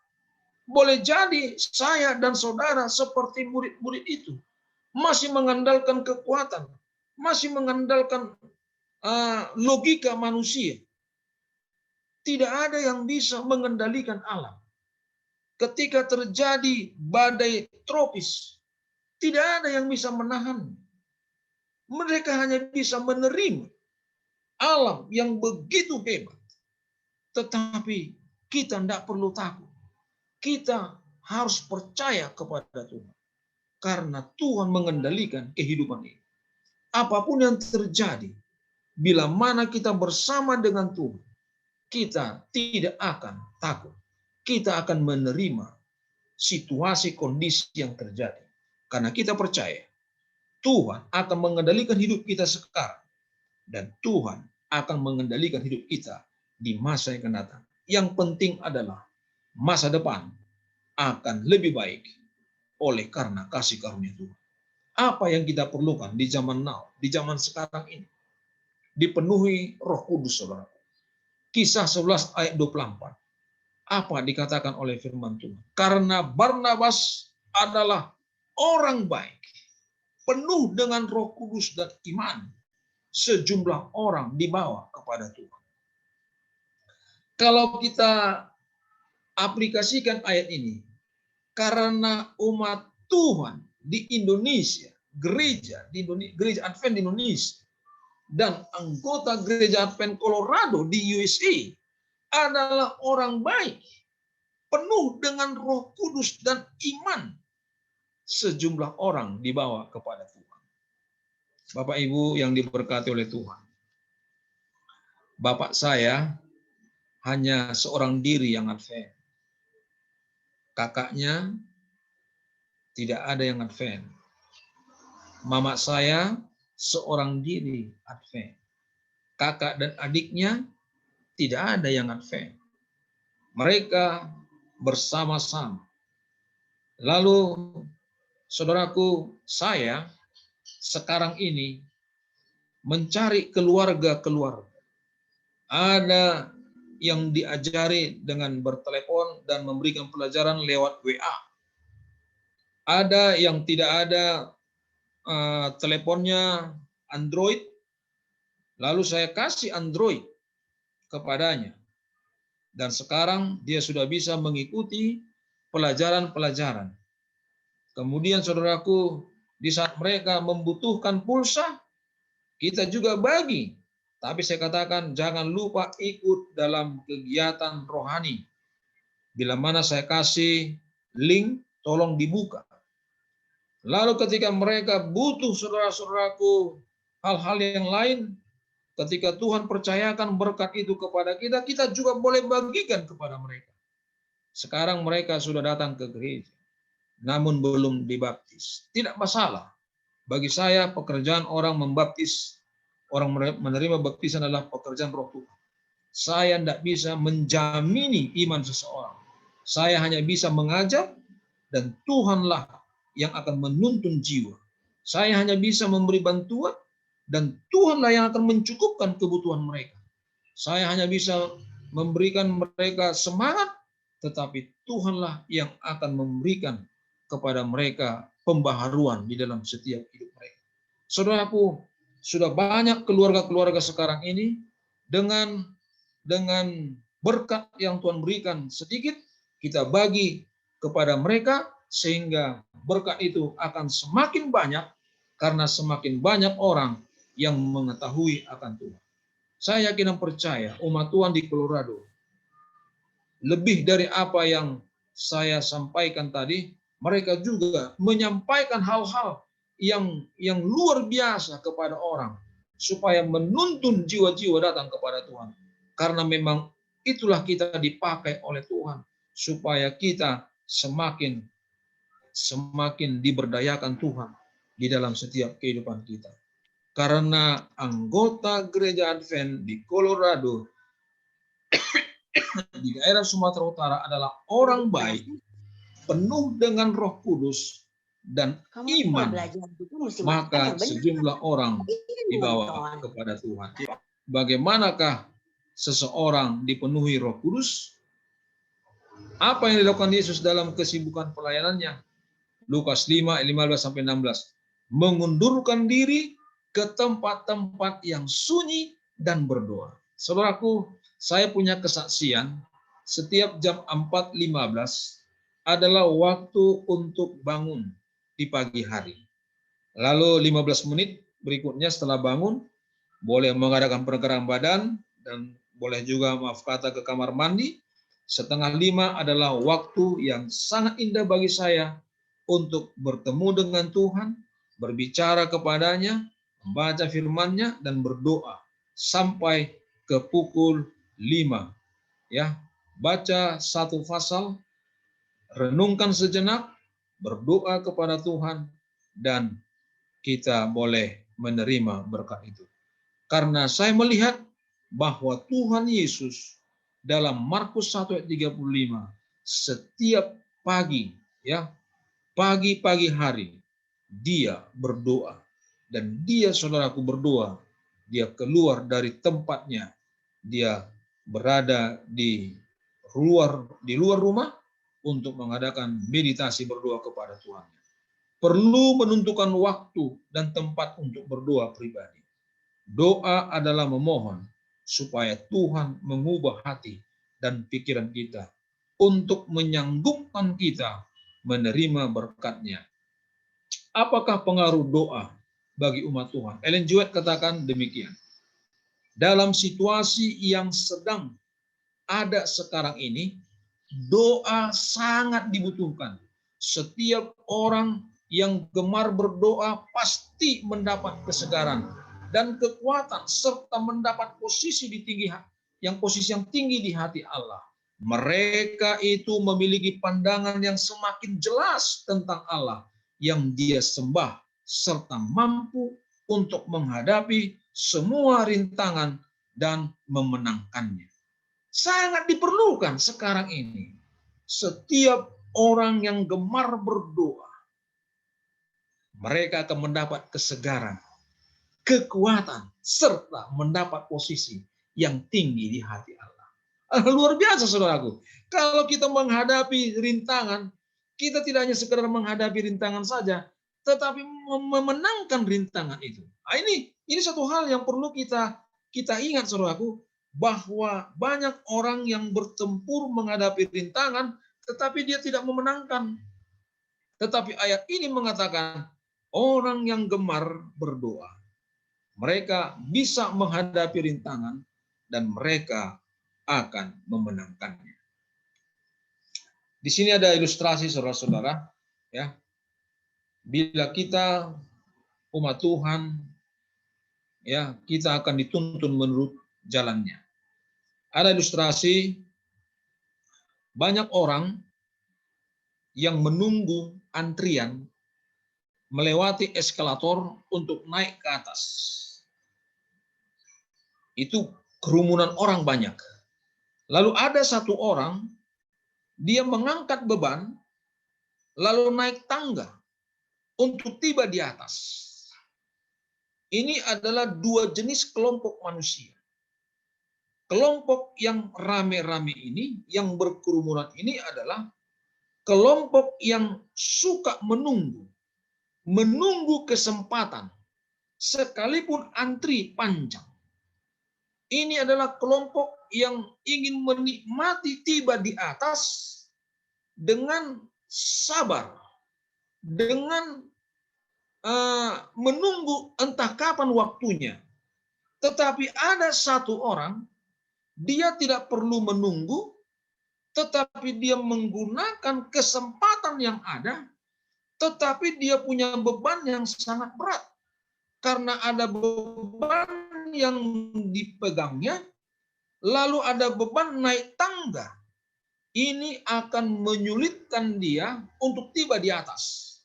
Boleh jadi saya dan saudara seperti murid-murid itu masih mengandalkan kekuatan, masih mengandalkan logika manusia. Tidak ada yang bisa mengendalikan alam. Ketika terjadi badai tropis, tidak ada yang bisa menahan. Mereka hanya bisa menerima alam yang begitu hebat. Tetapi kita tidak perlu takut. Kita harus percaya kepada Tuhan. Karena Tuhan mengendalikan kehidupan ini. Apapun yang terjadi, bila mana kita bersama dengan Tuhan, kita tidak akan takut. Kita akan menerima situasi kondisi yang terjadi. Karena kita percaya Tuhan akan mengendalikan hidup kita sekarang. Dan Tuhan akan mengendalikan hidup kita di masa yang akan datang. Yang penting adalah masa depan akan lebih baik oleh karena kasih karunia Tuhan. Apa yang kita perlukan di zaman now, di zaman sekarang ini? Dipenuhi Roh Kudus, saudara. Kisah 11 ayat 24. Apa dikatakan oleh firman Tuhan? Karena Barnabas adalah orang baik, penuh dengan Roh Kudus dan iman, sejumlah orang dibawa kepada Tuhan. Kalau kita aplikasikan ayat ini, karena umat Tuhan di Indonesia, gereja Advent di Indonesia, dan anggota gereja Advent Colorado di USA adalah orang baik, penuh dengan Roh Kudus dan iman, sejumlah orang dibawa kepada Tuhan. Bapak Ibu yang diberkati oleh Tuhan. Bapak saya hanya seorang diri yang Advent. Kakaknya tidak ada yang Advent. Mama saya seorang diri Advent. Kakak dan adiknya tidak ada yang Advent. Mereka bersama-sama. Lalu, saudaraku, saya sekarang ini mencari keluarga-keluarga. Ada yang diajari dengan bertelepon dan memberikan pelajaran lewat WA. Ada yang tidak ada teleponnya Android, lalu saya kasih Android kepadanya. Dan sekarang dia sudah bisa mengikuti pelajaran-pelajaran. Kemudian saudaraku, di saat mereka membutuhkan pulsa, kita juga bagi. Tapi saya katakan jangan lupa ikut dalam kegiatan rohani. Bila mana saya kasih link, tolong dibuka. Lalu ketika mereka butuh saudara-saudaraku hal-hal yang lain, ketika Tuhan percayakan berkat itu kepada kita, kita juga boleh bagikan kepada mereka. Sekarang mereka sudah datang ke gereja, namun belum dibaptis. Tidak masalah. Bagi saya pekerjaan orang membaptis, orang menerima baptisan adalah pekerjaan Roh Tuhan. Saya tidak bisa menjamini iman seseorang. Saya hanya bisa mengajar dan Tuhanlah yang akan menuntun jiwa. Saya hanya bisa memberi bantuan dan Tuhanlah yang akan mencukupkan kebutuhan mereka. Saya hanya bisa memberikan mereka semangat, tetapi Tuhanlah yang akan memberikan kepada mereka pembaharuan di dalam setiap hidup mereka. Saudaraku, sudah banyak keluarga-keluarga sekarang ini dengan berkat yang Tuhan berikan sedikit, kita bagi kepada mereka, sehingga berkat itu akan semakin banyak karena semakin banyak orang yang mengetahui akan Tuhan. Saya yakin dan percaya umat Tuhan di Colorado, lebih dari apa yang saya sampaikan tadi, mereka juga menyampaikan hal-hal yang luar biasa kepada orang, supaya menuntun jiwa-jiwa datang kepada Tuhan. Karena memang itulah kita dipakai oleh Tuhan, supaya kita semakin diberdayakan Tuhan di dalam setiap kehidupan kita. Karena anggota gereja Advent di Colorado, di daerah Sumatera Utara adalah orang baik, penuh dengan Roh Kudus dan iman, maka sejumlah orang dibawa kepada Tuhan. Bagaimanakah seseorang dipenuhi Roh Kudus? Apa yang dilakukan Yesus dalam kesibukan pelayanannya? Lukas 5:15-16. Mengundurkan diri ke tempat-tempat yang sunyi dan berdoa. Saudaraku, saya punya kesaksian, setiap jam 4:15 adalah waktu untuk bangun di pagi hari. Lalu 15 menit berikutnya setelah bangun, boleh mengadakan pergerakan badan, dan boleh juga maaf kata ke kamar mandi. 4:30 adalah waktu yang sangat indah bagi saya untuk bertemu dengan Tuhan, berbicara kepadanya, membaca firman-Nya, dan berdoa sampai ke pukul 5. Ya, baca satu pasal, renungkan sejenak, berdoa kepada Tuhan, dan kita boleh menerima berkat itu. Karena saya melihat bahwa Tuhan Yesus dalam Markus 1:35 setiap pagi, ya, pagi hari dia berdoa, dan dia, saudaraku, berdoa, dia keluar dari tempatnya, dia berada di luar rumah untuk mengadakan meditasi berdoa kepada Tuhan. Perlu menentukan waktu dan tempat untuk berdoa pribadi. Doa adalah memohon supaya Tuhan mengubah hati dan pikiran kita untuk menyanggupkan kita menerima berkat-Nya. Apakah pengaruh doa bagi umat Tuhan? Ellen G. White katakan demikian. Dalam situasi yang sedang ada sekarang ini, doa sangat dibutuhkan. Setiap orang yang gemar berdoa pasti mendapat kesegaran dan kekuatan, serta mendapat posisi yang tinggi di hati Allah. Mereka itu memiliki pandangan yang semakin jelas tentang Allah yang dia sembah, serta mampu untuk menghadapi semua rintangan dan memenangkannya. Sangat diperlukan sekarang ini. Setiap orang yang gemar berdoa, mereka akan mendapat kesegaran, kekuatan, serta mendapat posisi yang tinggi di hati Allah. Luar biasa, saudaraku. Kalau kita menghadapi rintangan, kita tidak hanya sekedar menghadapi rintangan saja, tetapi memenangkan rintangan itu. Nah, ini satu hal yang perlu kita ingat, saudaraku, bahwa banyak orang yang bertempur menghadapi rintangan, tetapi dia tidak memenangkan. Tetapi ayat ini mengatakan, orang yang gemar berdoa, mereka bisa menghadapi rintangan dan mereka akan memenangkannya. Di sini ada ilustrasi, saudara-saudara, ya. Bila kita umat Tuhan, ya, kita akan dituntun menurut jalannya. Ada ilustrasi, banyak orang yang menunggu antrian melewati eskalator untuk naik ke atas. Itu kerumunan orang banyak. Lalu ada satu orang, dia mengangkat beban, lalu naik tangga untuk tiba di atas. Ini adalah dua jenis kelompok manusia. Kelompok yang rame-rame ini, yang berkerumunan ini adalah kelompok yang suka menunggu kesempatan, sekalipun antri panjang. Ini adalah kelompok yang ingin menikmati tiba di atas dengan sabar, dengan menunggu entah kapan waktunya. Tetapi ada satu orang, dia tidak perlu menunggu, tetapi dia menggunakan kesempatan yang ada, tetapi dia punya beban yang sangat berat. Karena ada beban yang dipegangnya, lalu ada beban naik tangga. Ini akan menyulitkan dia untuk tiba di atas.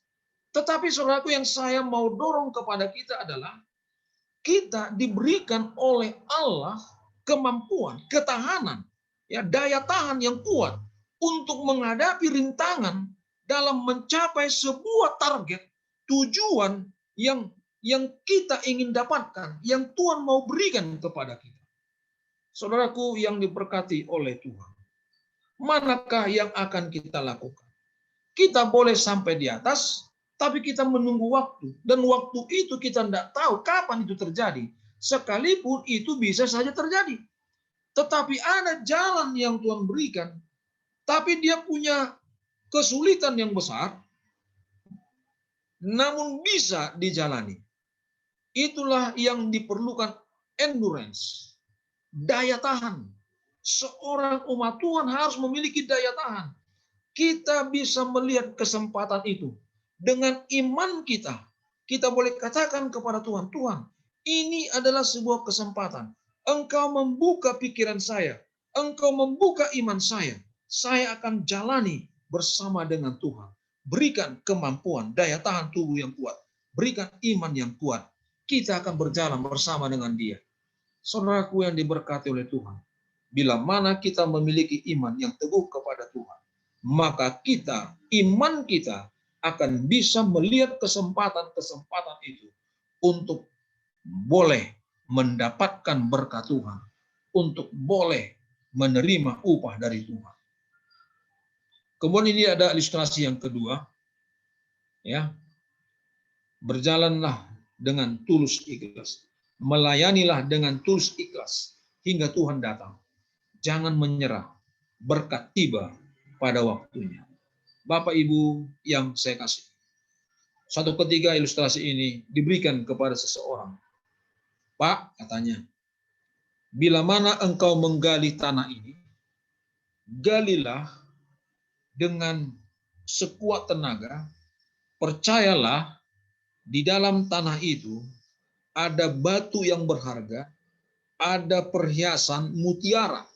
Tetapi saudaraku, yang saya mau dorong kepada kita adalah kita diberikan oleh Allah kemampuan, ketahanan, ya, daya tahan yang kuat untuk menghadapi rintangan dalam mencapai sebuah target, tujuan yang kita ingin dapatkan, yang Tuhan mau berikan kepada kita. Saudaraku yang diberkati oleh Tuhan, manakah yang akan kita lakukan? Kita boleh sampai di atas, tapi kita menunggu waktu. Dan waktu itu kita tidak tahu kapan itu terjadi. Sekalipun itu bisa saja terjadi. Tetapi ada jalan yang Tuhan berikan, tapi dia punya kesulitan yang besar, namun bisa dijalani. Itulah yang diperlukan endurance, daya tahan. Seorang umat Tuhan harus memiliki daya tahan. Kita bisa melihat kesempatan itu. Dengan iman kita, kita boleh katakan kepada Tuhan, Tuhan, ini adalah sebuah kesempatan. Engkau membuka pikiran saya, Engkau membuka iman saya akan jalani bersama dengan Tuhan. Berikan kemampuan, daya tahan tubuh yang kuat, berikan iman yang kuat. Kita akan berjalan bersama dengan Dia. Saudaraku yang diberkati oleh Tuhan, bila mana kita memiliki iman yang teguh kepada Tuhan, maka iman kita akan bisa melihat kesempatan-kesempatan itu untuk boleh mendapatkan berkat Tuhan, untuk boleh menerima upah dari Tuhan. Kemudian ini ada ilustrasi yang kedua, ya. Berjalanlah dengan tulus ikhlas, melayanilah dengan tulus ikhlas hingga Tuhan datang. Jangan menyerah, berkat tiba pada waktunya. Bapak Ibu yang saya kasih, suatu ketika ilustrasi ini diberikan kepada seseorang. Pak, katanya, bila mana engkau menggali tanah ini, galilah dengan sekuat tenaga, percayalah di dalam tanah itu ada batu yang berharga, ada perhiasan mutiara.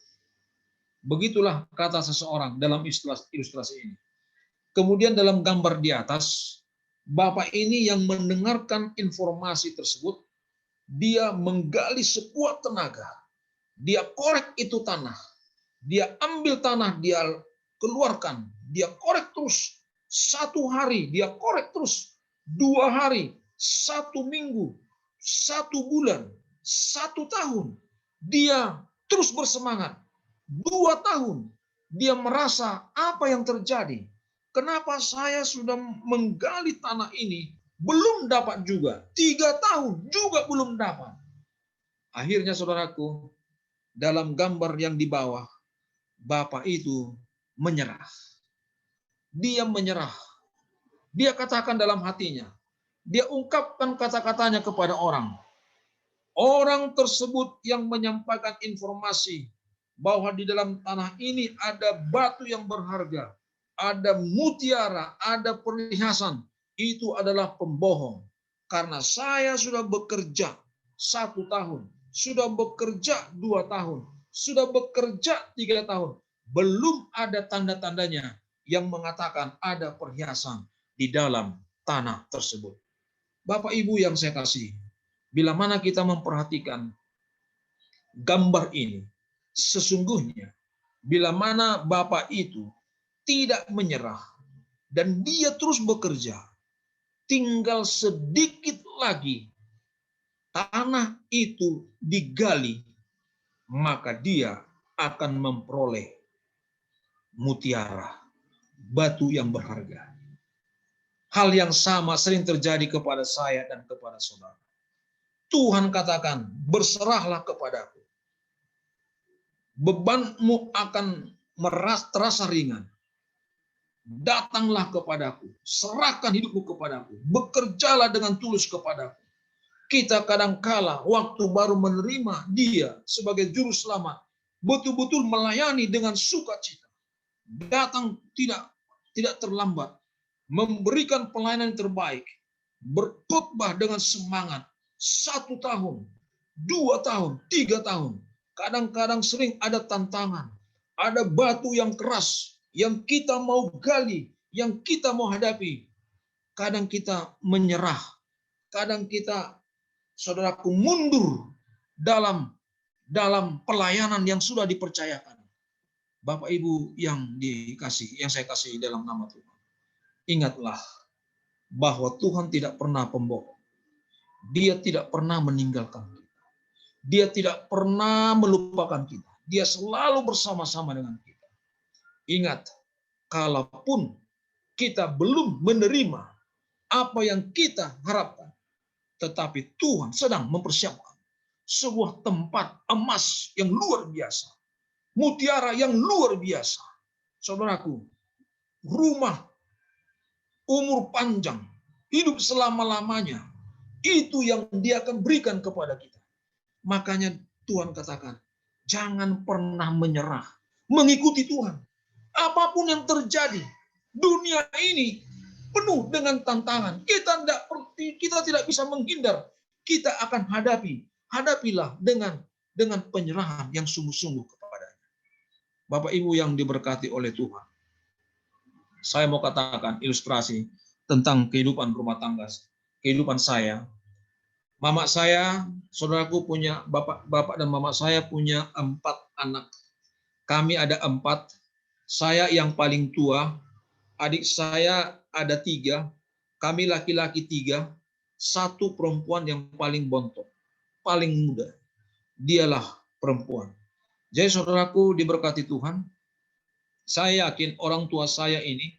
Begitulah kata seseorang dalam ilustrasi ini. Kemudian dalam gambar di atas, Bapak ini yang mendengarkan informasi tersebut, dia menggali sekuat tenaga, dia korek itu tanah, dia ambil tanah, dia keluarkan, dia korek terus, 1 hari, dia korek terus, 2 hari, 1 minggu, 1 bulan, 1 tahun, dia terus bersemangat, 2 tahun, dia merasa apa yang terjadi. Kenapa saya sudah menggali tanah ini, belum dapat juga. 3 tahun juga belum dapat. Akhirnya saudaraku, dalam gambar yang di bawah, Bapak itu menyerah. Dia menyerah. Dia katakan dalam hatinya. Dia ungkapkan kata-katanya kepada orang. Orang tersebut yang menyampaikan informasi bahwa di dalam tanah ini ada batu yang berharga, ada mutiara, ada perhiasan, itu adalah pembohong. Karena saya sudah bekerja 1 tahun, sudah bekerja 2 tahun, sudah bekerja 3 tahun, belum ada tanda-tandanya yang mengatakan ada perhiasan di dalam tanah tersebut. Bapak Ibu yang saya kasih, bila mana kita memperhatikan gambar ini, sesungguhnya bila mana Bapak itu tidak menyerah dan dia terus bekerja, tinggal sedikit lagi tanah itu digali, maka dia akan memperoleh mutiara, batu yang berharga. Hal yang sama sering terjadi kepada saya dan kepada saudara. Tuhan katakan, berserahlah kepadaku. Bebanmu akan terasa ringan. datanglah kepadaku, serahkan hidupmu kepadaku, bekerjalah dengan tulus kepadaku. Kita kadangkala waktu baru menerima Dia sebagai juru selamat, betul-betul melayani dengan sukacita. Datang tidak terlambat, memberikan pelayanan yang terbaik, berkhotbah dengan semangat. 1 tahun, 2 tahun, 3 tahun. Kadang-kadang sering ada tantangan, ada batu yang keras yang kita mau gali, yang kita mau hadapi. Kadang kita menyerah, kadang kita, saudaraku, mundur dalam pelayanan yang sudah dipercayakan. Bapak Ibu yang saya kasih dalam nama Tuhan. Ingatlah bahwa Tuhan tidak pernah pembohong. Dia tidak pernah meninggalkan kita. Dia tidak pernah melupakan kita. Dia selalu bersama-sama dengan kita. Ingat, kalaupun kita belum menerima apa yang kita harapkan, tetapi Tuhan sedang mempersiapkan sebuah tempat emas yang luar biasa, mutiara yang luar biasa. Saudaraku, rumah umur panjang, hidup selama-lamanya, itu yang Dia akan berikan kepada kita. Makanya Tuhan katakan, jangan pernah menyerah, mengikuti Tuhan. Apapun yang terjadi, dunia ini penuh dengan tantangan. Kita tidak bisa menghindar. Kita akan hadapi. Hadapilah dengan penyerahan yang sungguh-sungguh kepadanya. Bapak Ibu yang diberkati oleh Tuhan. Saya mau katakan ilustrasi tentang kehidupan rumah tangga, kehidupan saya. Mama saya, saudaraku, punya bapak dan mama saya punya 4 anak. Kami ada 4. Saya yang paling tua, adik saya ada 3, kami laki-laki 3, 1 perempuan yang paling bontot, paling muda. Dialah perempuan. Jadi saudaraku diberkati Tuhan, saya yakin orang tua saya ini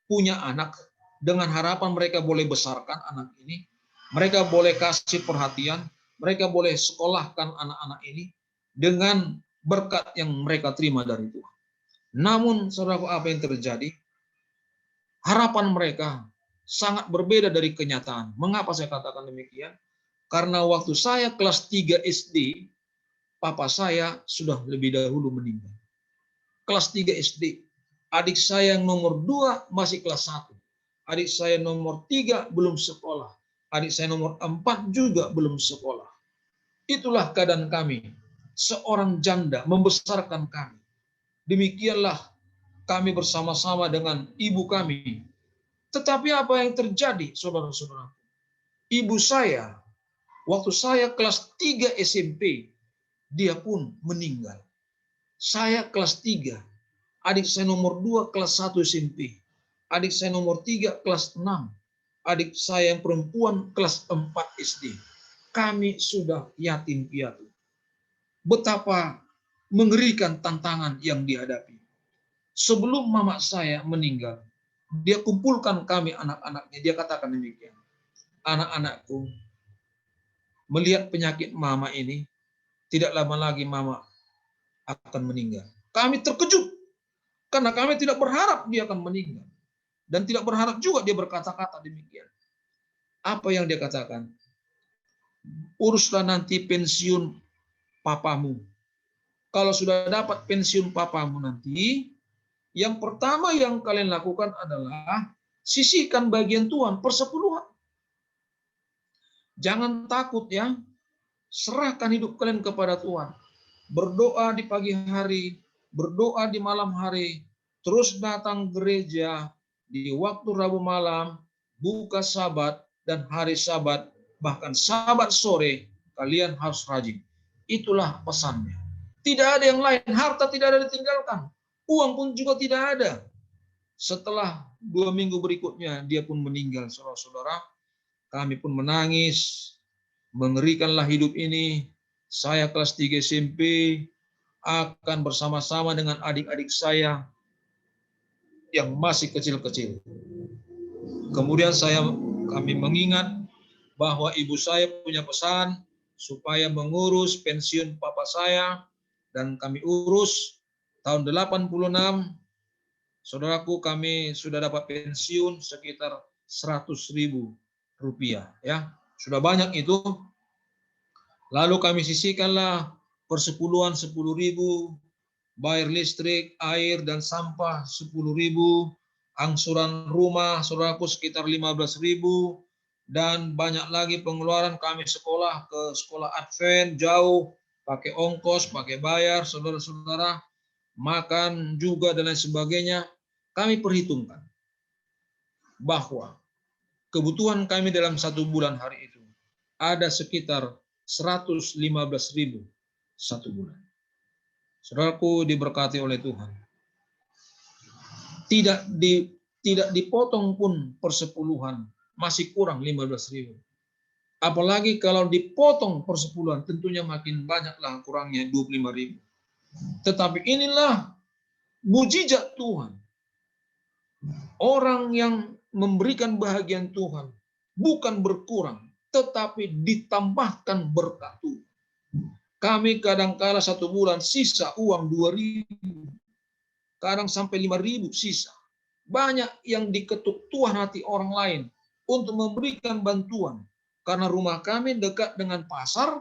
punya anak dengan harapan mereka boleh besarkan anak ini, mereka boleh kasih perhatian, mereka boleh sekolahkan anak-anak ini dengan berkat yang mereka terima dari Tuhan. Namun saudaraku, apa yang terjadi? Harapan mereka sangat berbeda dari kenyataan. Mengapa saya katakan demikian? Karena waktu saya kelas 3 SD, papa saya sudah lebih dahulu meninggal. Kelas 3 SD. Adik saya yang nomor 2 masih kelas 1. Adik saya nomor 3 belum sekolah. Adik saya nomor 4 juga belum sekolah. Itulah keadaan kami. Seorang janda membesarkan kami. Demikianlah kami bersama-sama dengan ibu kami. Tetapi apa yang terjadi, saudara-saudara? Ibu saya, waktu saya kelas 3 SMP, dia pun meninggal. Saya kelas 3. Adik saya nomor 2 kelas 1 SMP. Adik saya nomor 3 kelas 6. Adik saya yang perempuan kelas 4 SD. Kami sudah yatim piatu. Betapa mengerikan tantangan yang dihadapi. Sebelum mama saya meninggal, dia kumpulkan kami anak-anaknya. Dia katakan demikian. Anak-anakku, melihat penyakit mama ini, tidak lama lagi mama akan meninggal. Kami terkejut. Karena kami tidak berharap dia akan meninggal. Dan tidak berharap juga dia berkata-kata demikian. Apa yang dia katakan? Uruslah nanti pensiun papamu. Kalau sudah dapat pensiun papamu nanti, yang pertama yang kalian lakukan adalah sisihkan bagian Tuhan, persepuluhan. Jangan takut ya. Serahkan hidup kalian kepada Tuhan. Berdoa di pagi hari, berdoa di malam hari, terus datang gereja di waktu Rabu malam, buka Sabat dan hari Sabat, bahkan Sabat sore, kalian harus rajin. Itulah pesannya. Tidak ada yang lain, harta tidak ada ditinggalkan, uang pun juga tidak ada. Setelah 2 minggu berikutnya, dia pun meninggal, saudara-saudara. Kami pun menangis, mengerikanlah hidup ini. Saya kelas 3 SMP akan bersama-sama dengan adik-adik saya yang masih kecil-kecil. Kemudian kami mengingat bahwa ibu saya punya pesan supaya mengurus pensiun papa saya, dan kami urus tahun 86 Saudaraku, kami sudah dapat pensiun sekitar 100.000 rupiah, ya. Sudah banyak itu. Lalu kami sisihkanlah persepuluhan 10.000, bayar listrik, air, dan sampah 10.000, angsuran rumah saudaraku sekitar 15.000, dan banyak lagi pengeluaran kami sekolah ke sekolah Advent jauh, pakai ongkos, pakai bayar, saudara-saudara, makan juga dan lain sebagainya. Kami perhitungkan bahwa kebutuhan kami dalam 1 bulan hari itu ada sekitar 115.000 1 bulan. Saudaraku diberkati oleh Tuhan. Tidak dipotong pun persepuluhan, masih kurang 15.000. Apalagi kalau dipotong persepuluhan, tentunya makin banyaklah, kurangnya 25.000. Tetapi inilah mujizat Tuhan. Orang yang memberikan bahagian Tuhan bukan berkurang, tetapi ditambahkan berkat Tuhan. Kami kadang-kala 1 bulan sisa uang 2.000, kadang sampai 5.000 sisa. Banyak yang diketuk Tuhan hati orang lain untuk memberikan bantuan. Karena rumah kami dekat dengan pasar,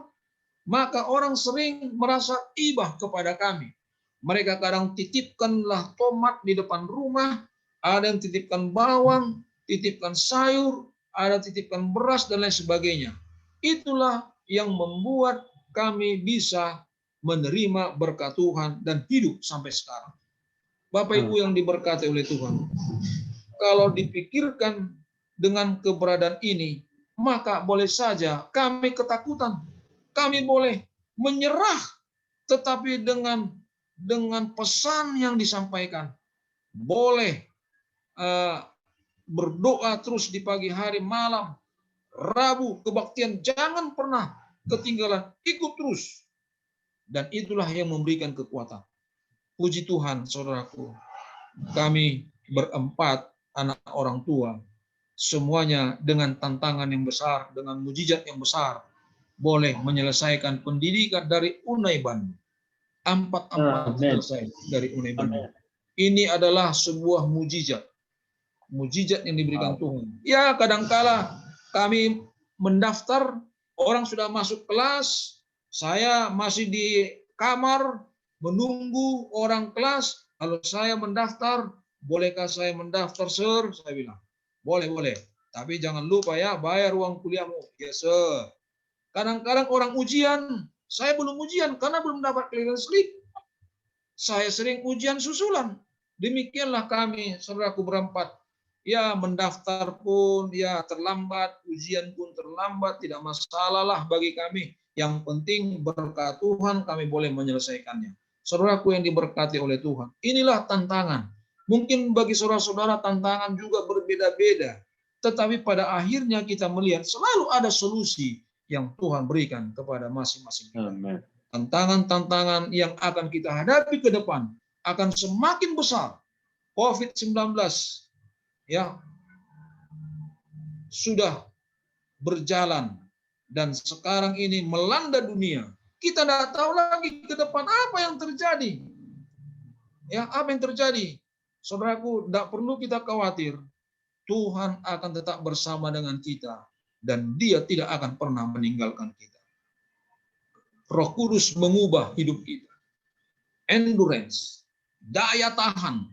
maka orang sering merasa ibah kepada kami. Mereka kadang titipkanlah tomat di depan rumah, ada yang titipkan bawang, titipkan sayur, ada titipkan beras, dan lain sebagainya. Itulah yang membuat kami bisa menerima berkat Tuhan dan hidup sampai sekarang. Bapak Ibu yang diberkati oleh Tuhan, kalau dipikirkan dengan keberadaan ini, maka boleh saja kami ketakutan, kami boleh menyerah, tetapi dengan pesan yang disampaikan, boleh berdoa terus di pagi hari, malam, Rabu, kebaktian, jangan pernah ketinggalan, ikut terus. Dan itulah yang memberikan kekuatan. Puji Tuhan, saudaraku, kami berempat anak orang tua, semuanya dengan tantangan yang besar, dengan mujizat yang besar, boleh menyelesaikan pendidikan dari Unai Bandung. Empat selesai dari Unai Bandung. Ini adalah sebuah mujizat yang diberikan Tuhan. Ya, kadangkala kami mendaftar, orang sudah masuk kelas, saya masih di kamar menunggu orang kelas, lalu saya mendaftar. Bolehkah saya mendaftar, Sir? Saya bilang, boleh. Tapi jangan lupa ya, bayar uang kuliahmu. Yes, Sir. Kadang-kadang orang ujian, saya belum ujian karena belum dapat clearance slip. Saya sering ujian susulan. Demikianlah kami, saudaraku berempat. Ya, mendaftar pun ya terlambat, ujian pun terlambat, tidak masalah lah bagi kami. Yang penting berkat Tuhan kami boleh menyelesaikannya. Saudaraku yang diberkati oleh Tuhan, inilah tantangan. Mungkin bagi saudara-saudara tantangan juga berbeda-beda. Tetapi pada akhirnya kita melihat selalu ada solusi yang Tuhan berikan kepada masing-masing kita. Tantangan-tantangan yang akan kita hadapi ke depan akan semakin besar. COVID-19 ya sudah berjalan dan sekarang ini melanda dunia. Kita tidak tahu lagi ke depan apa yang terjadi. Ya, apa yang terjadi? Saudaraku, tidak perlu kita khawatir. Tuhan akan tetap bersama dengan kita dan Dia tidak akan pernah meninggalkan kita. Roh Kudus mengubah hidup kita. Endurance, daya tahan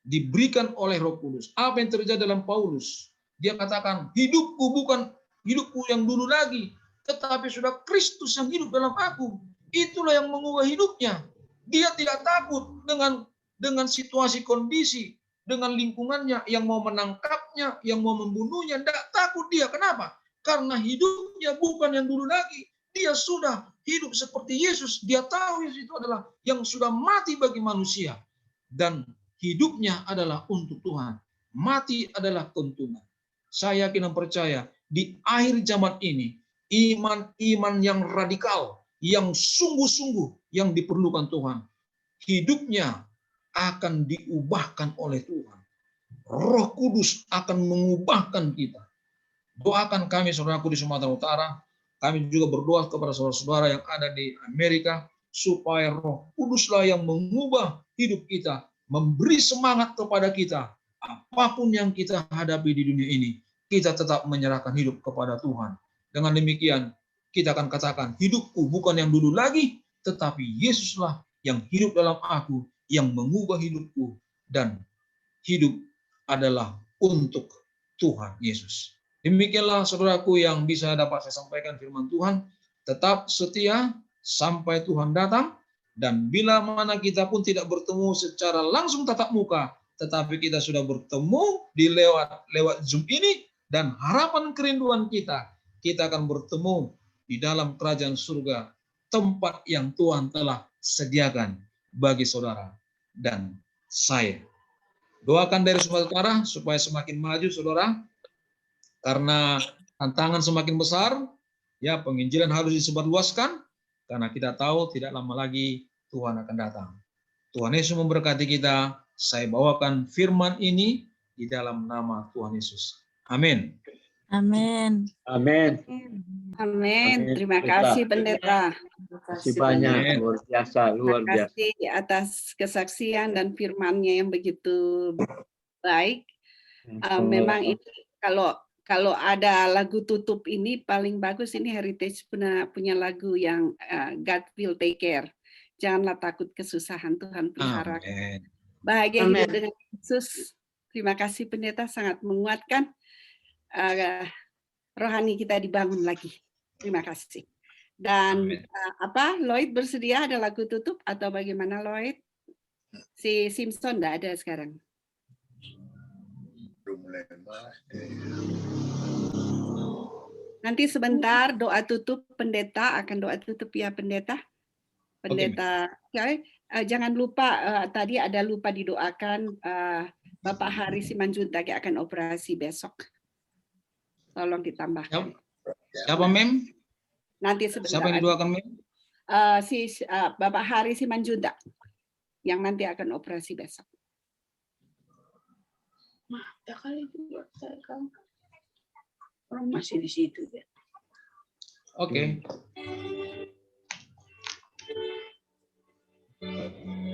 diberikan oleh Roh Kudus. Apa yang terjadi dalam Paulus? Dia katakan, hidupku bukan hidupku yang dulu lagi, tetapi sudah Kristus yang hidup dalam aku. Itulah yang mengubah hidupnya. Dia tidak takut dengan situasi kondisi, dengan lingkungannya yang mau menangkapnya, yang mau membunuhnya. Tidak takut dia. Kenapa? Karena hidupnya bukan yang dulu lagi. Dia sudah hidup seperti Yesus. Dia tahu Yesus itu adalah yang sudah mati bagi manusia. Dan hidupnya adalah untuk Tuhan. Mati adalah keuntungan. Saya yakin dan percaya di akhir zaman ini, iman yang radikal, yang sungguh-sungguh yang diperlukan Tuhan. Hidupnya akan diubahkan oleh Tuhan. Roh Kudus akan mengubahkan kita. Doakan kami, saudaraku di Sumatera Utara. Kami juga berdoa kepada saudara-saudara yang ada di Amerika, supaya Roh Kuduslah yang mengubah hidup kita memberi semangat kepada kita. Apapun yang kita hadapi di dunia ini, kita tetap menyerahkan hidup kepada Tuhan. Dengan demikian, kita akan katakan, hidupku bukan yang dulu lagi, tetapi Yesuslah yang hidup dalam aku, yang mengubah hidupku, dan hidup adalah untuk Tuhan Yesus. Demikianlah saudaraku yang bisa dapat saya sampaikan firman Tuhan. Tetap setia sampai Tuhan datang, dan bila mana kita pun tidak bertemu secara langsung tatap muka, tetapi kita sudah bertemu di lewat Zoom ini, dan harapan kerinduan kita akan bertemu di dalam kerajaan surga, tempat yang Tuhan telah sediakan bagi saudara dan saya. Doakan dari Sumatera Utara supaya semakin maju saudara, karena tantangan semakin besar, ya penginjilan harus disebarluaskan, karena kita tahu tidak lama lagi Tuhan akan datang. Tuhan Yesus memberkati kita. Saya bawakan firman ini di dalam nama Tuhan Yesus. Amin. Amin. Amin. Amin. Amin. Terima kasih pendeta. Terima kasih banyak, Amin. luar biasa, luar Terima biasa. kasih atas kesaksian dan firman-Nya yang begitu baik. Memang ini kalau ada lagu tutup ini paling bagus, ini Heritage punya lagu yang God will take care. Janganlah takut kesusahan, Tuhan pelihara. Amin. Bahagia Amin. hidup dengan Yesus. Terima kasih pendeta, sangat menguatkan. Rohani kita dibangun lagi. Terima kasih. Dan Amin. Lloyd bersedia ada lagu tutup atau bagaimana Lloyd? Si Simpson enggak ada sekarang. Nanti sebentar doa tutup pendeta, akan doa tutup ya pendeta. Pendeta, jangan lupa tadi ada lupa didoakan Bapak Hari Simanjuntak akan operasi besok. Tolong ditambahkan. Siapa Mem? Nanti sebentar. Siapa yang didoakan Mem? Bapak Hari Simanjuntak yang nanti akan operasi besok. Ya kali juga saya kan orang masih di situ ya. Oke. I will ever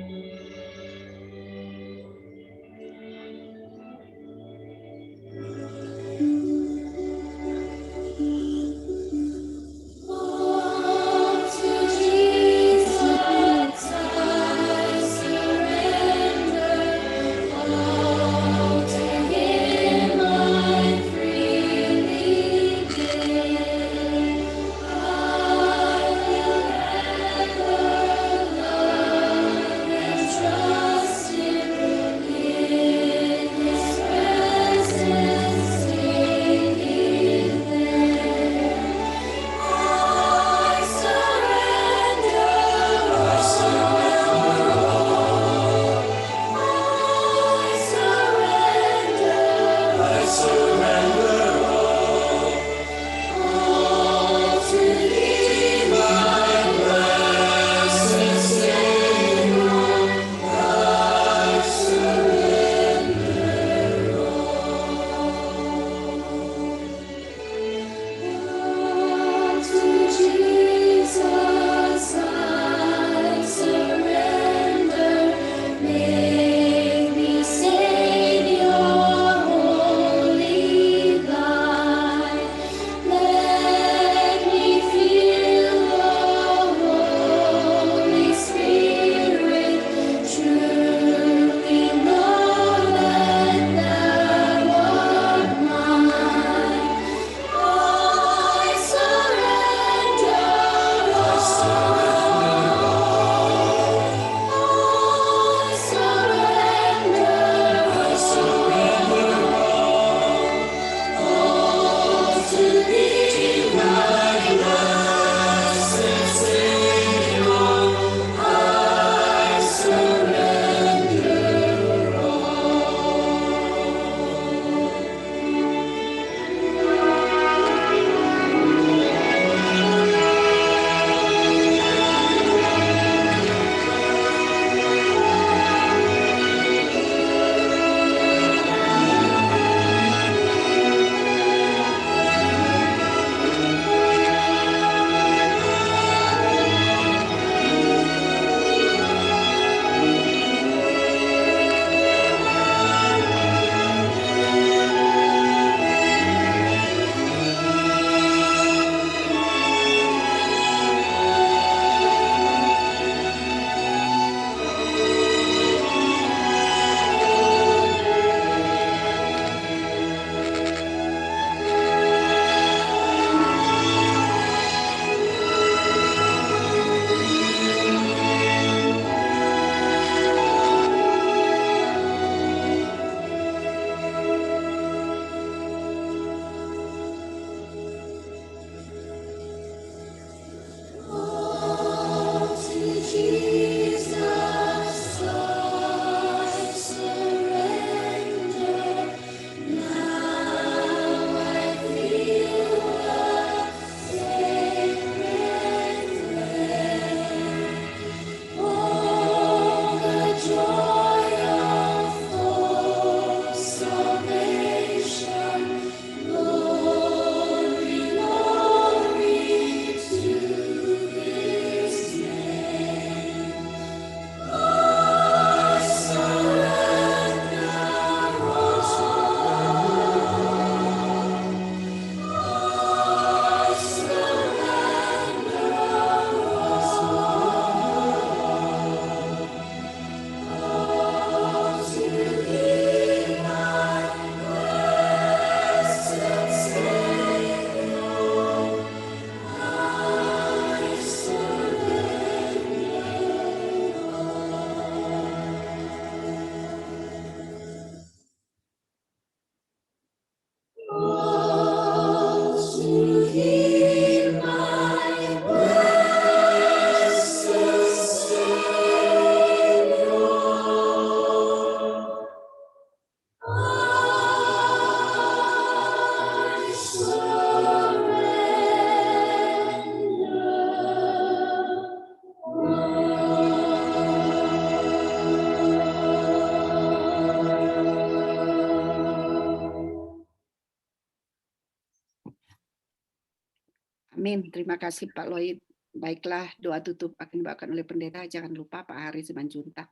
Amin. Terima kasih Pak Lloyd. Baiklah, doa tutup akan dibawakan oleh pendeta. Jangan lupa Pak Hari Simanjuntak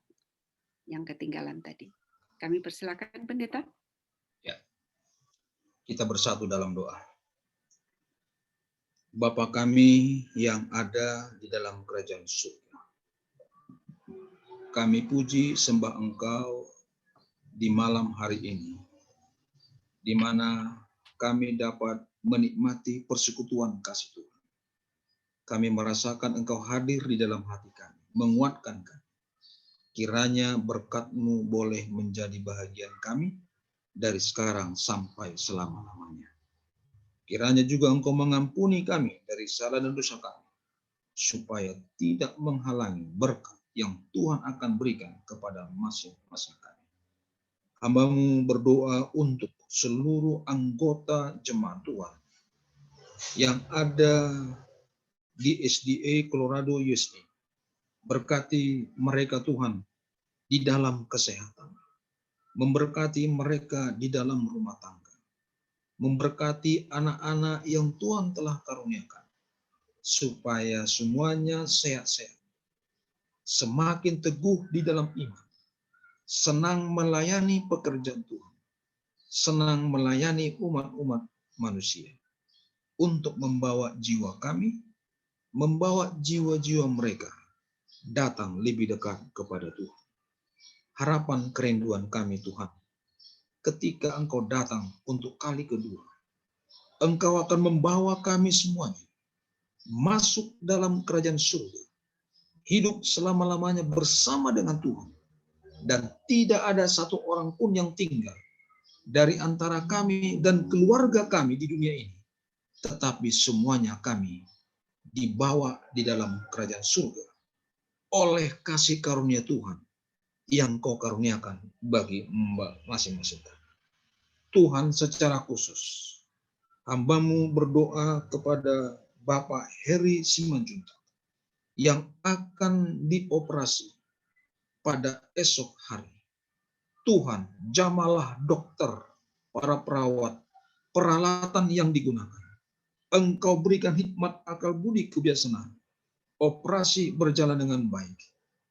yang ketinggalan tadi. Kami persilakan pendeta. Ya, kita bersatu dalam doa. Bapa kami yang ada di dalam kerajaan surga, kami puji sembah Engkau di malam hari ini, di mana kami dapat menikmati persekutuan kasih Tuhan. Kami merasakan Engkau hadir di dalam hati kami, menguatkan kami. Kiranya berkat-Mu boleh menjadi bahagian kami dari sekarang sampai selama-lamanya. Kiranya juga Engkau mengampuni kami dari salah dan dosa kami, supaya tidak menghalangi berkat yang Tuhan akan berikan kepada masing-masing kami. Hamba-Mu berdoa untuk seluruh anggota jemaat Tuhan yang ada di SDA Colorado USA. Berkati mereka Tuhan di dalam kesehatan, memberkati mereka di dalam rumah tangga, memberkati anak-anak yang Tuhan telah karuniakan, supaya semuanya sehat-sehat, semakin teguh di dalam iman, senang melayani pekerjaan Tuhan, senang melayani umat-umat manusia, untuk membawa jiwa kami, membawa jiwa-jiwa mereka datang lebih dekat kepada Tuhan. Harapan kerinduan kami Tuhan, ketika Engkau datang untuk kali kedua, Engkau akan membawa kami semuanya masuk dalam kerajaan surga, hidup selama-lamanya bersama dengan Tuhan, dan tidak ada satu orang pun yang tinggal dari antara kami dan keluarga kami di dunia ini, tetapi semuanya kami dibawa di dalam kerajaan surga oleh kasih karunia Tuhan yang Kau karuniakan bagi masing-masing. Tuhan, secara khusus hamba-Mu berdoa kepada Bapak Heri Simanjuntak yang akan dioperasi pada esok hari. Tuhan, jamalah dokter, para perawat, peralatan yang digunakan. Engkau berikan hikmat, akal budi, kebiasaan. Operasi berjalan dengan baik.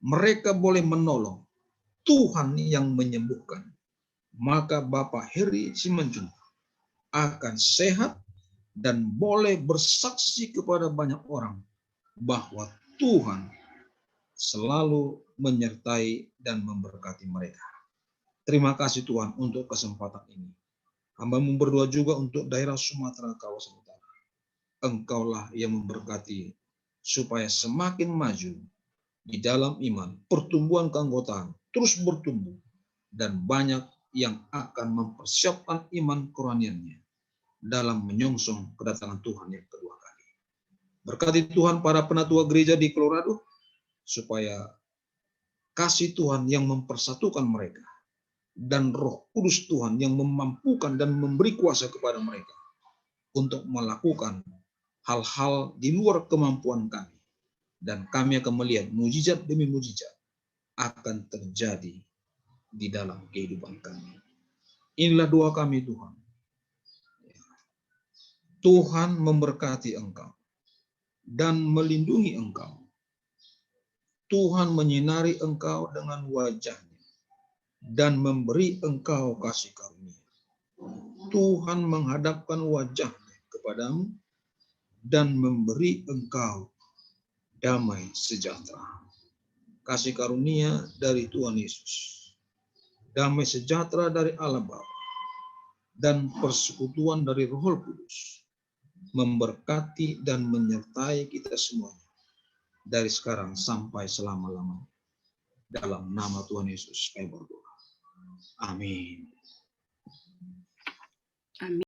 Mereka boleh menolong. Tuhan yang menyembuhkan. Maka Bapak Heri Simanjuntak akan sehat dan boleh bersaksi kepada banyak orang bahwa Tuhan selalu menyertai dan memberkati mereka. Terima kasih Tuhan untuk kesempatan ini. Hamba-Mu berdoa juga untuk daerah Sumatera kawasan utara. Engkaulah yang memberkati supaya semakin maju di dalam iman, pertumbuhan keanggotaan terus bertumbuh, dan banyak yang akan mempersiapkan iman kerohaniannya dalam menyongsong kedatangan Tuhan yang kedua kali. Berkati Tuhan para penatua gereja di Colorado, supaya kasih Tuhan yang mempersatukan mereka, dan Roh Kudus Tuhan yang memampukan dan memberi kuasa kepada mereka untuk melakukan hal-hal di luar kemampuan kami. Dan kami akan melihat mujizat demi mujizat akan terjadi di dalam kehidupan kami. Inilah doa kami Tuhan. Tuhan memberkati Engkau dan melindungi Engkau. Tuhan menyinari Engkau dengan wajah-Nya dan memberi Engkau kasih karunia. Tuhan menghadapkan wajah-Nya kepadamu dan memberi Engkau damai sejahtera. Kasih karunia dari Tuhan Yesus, damai sejahtera dari Allah Bapa, dan persekutuan dari Roh Kudus memberkati dan menyertai kita semuanya dari sekarang sampai selama-lamanya. Dalam nama Tuhan Yesus kami berdoa. Amin. Amin.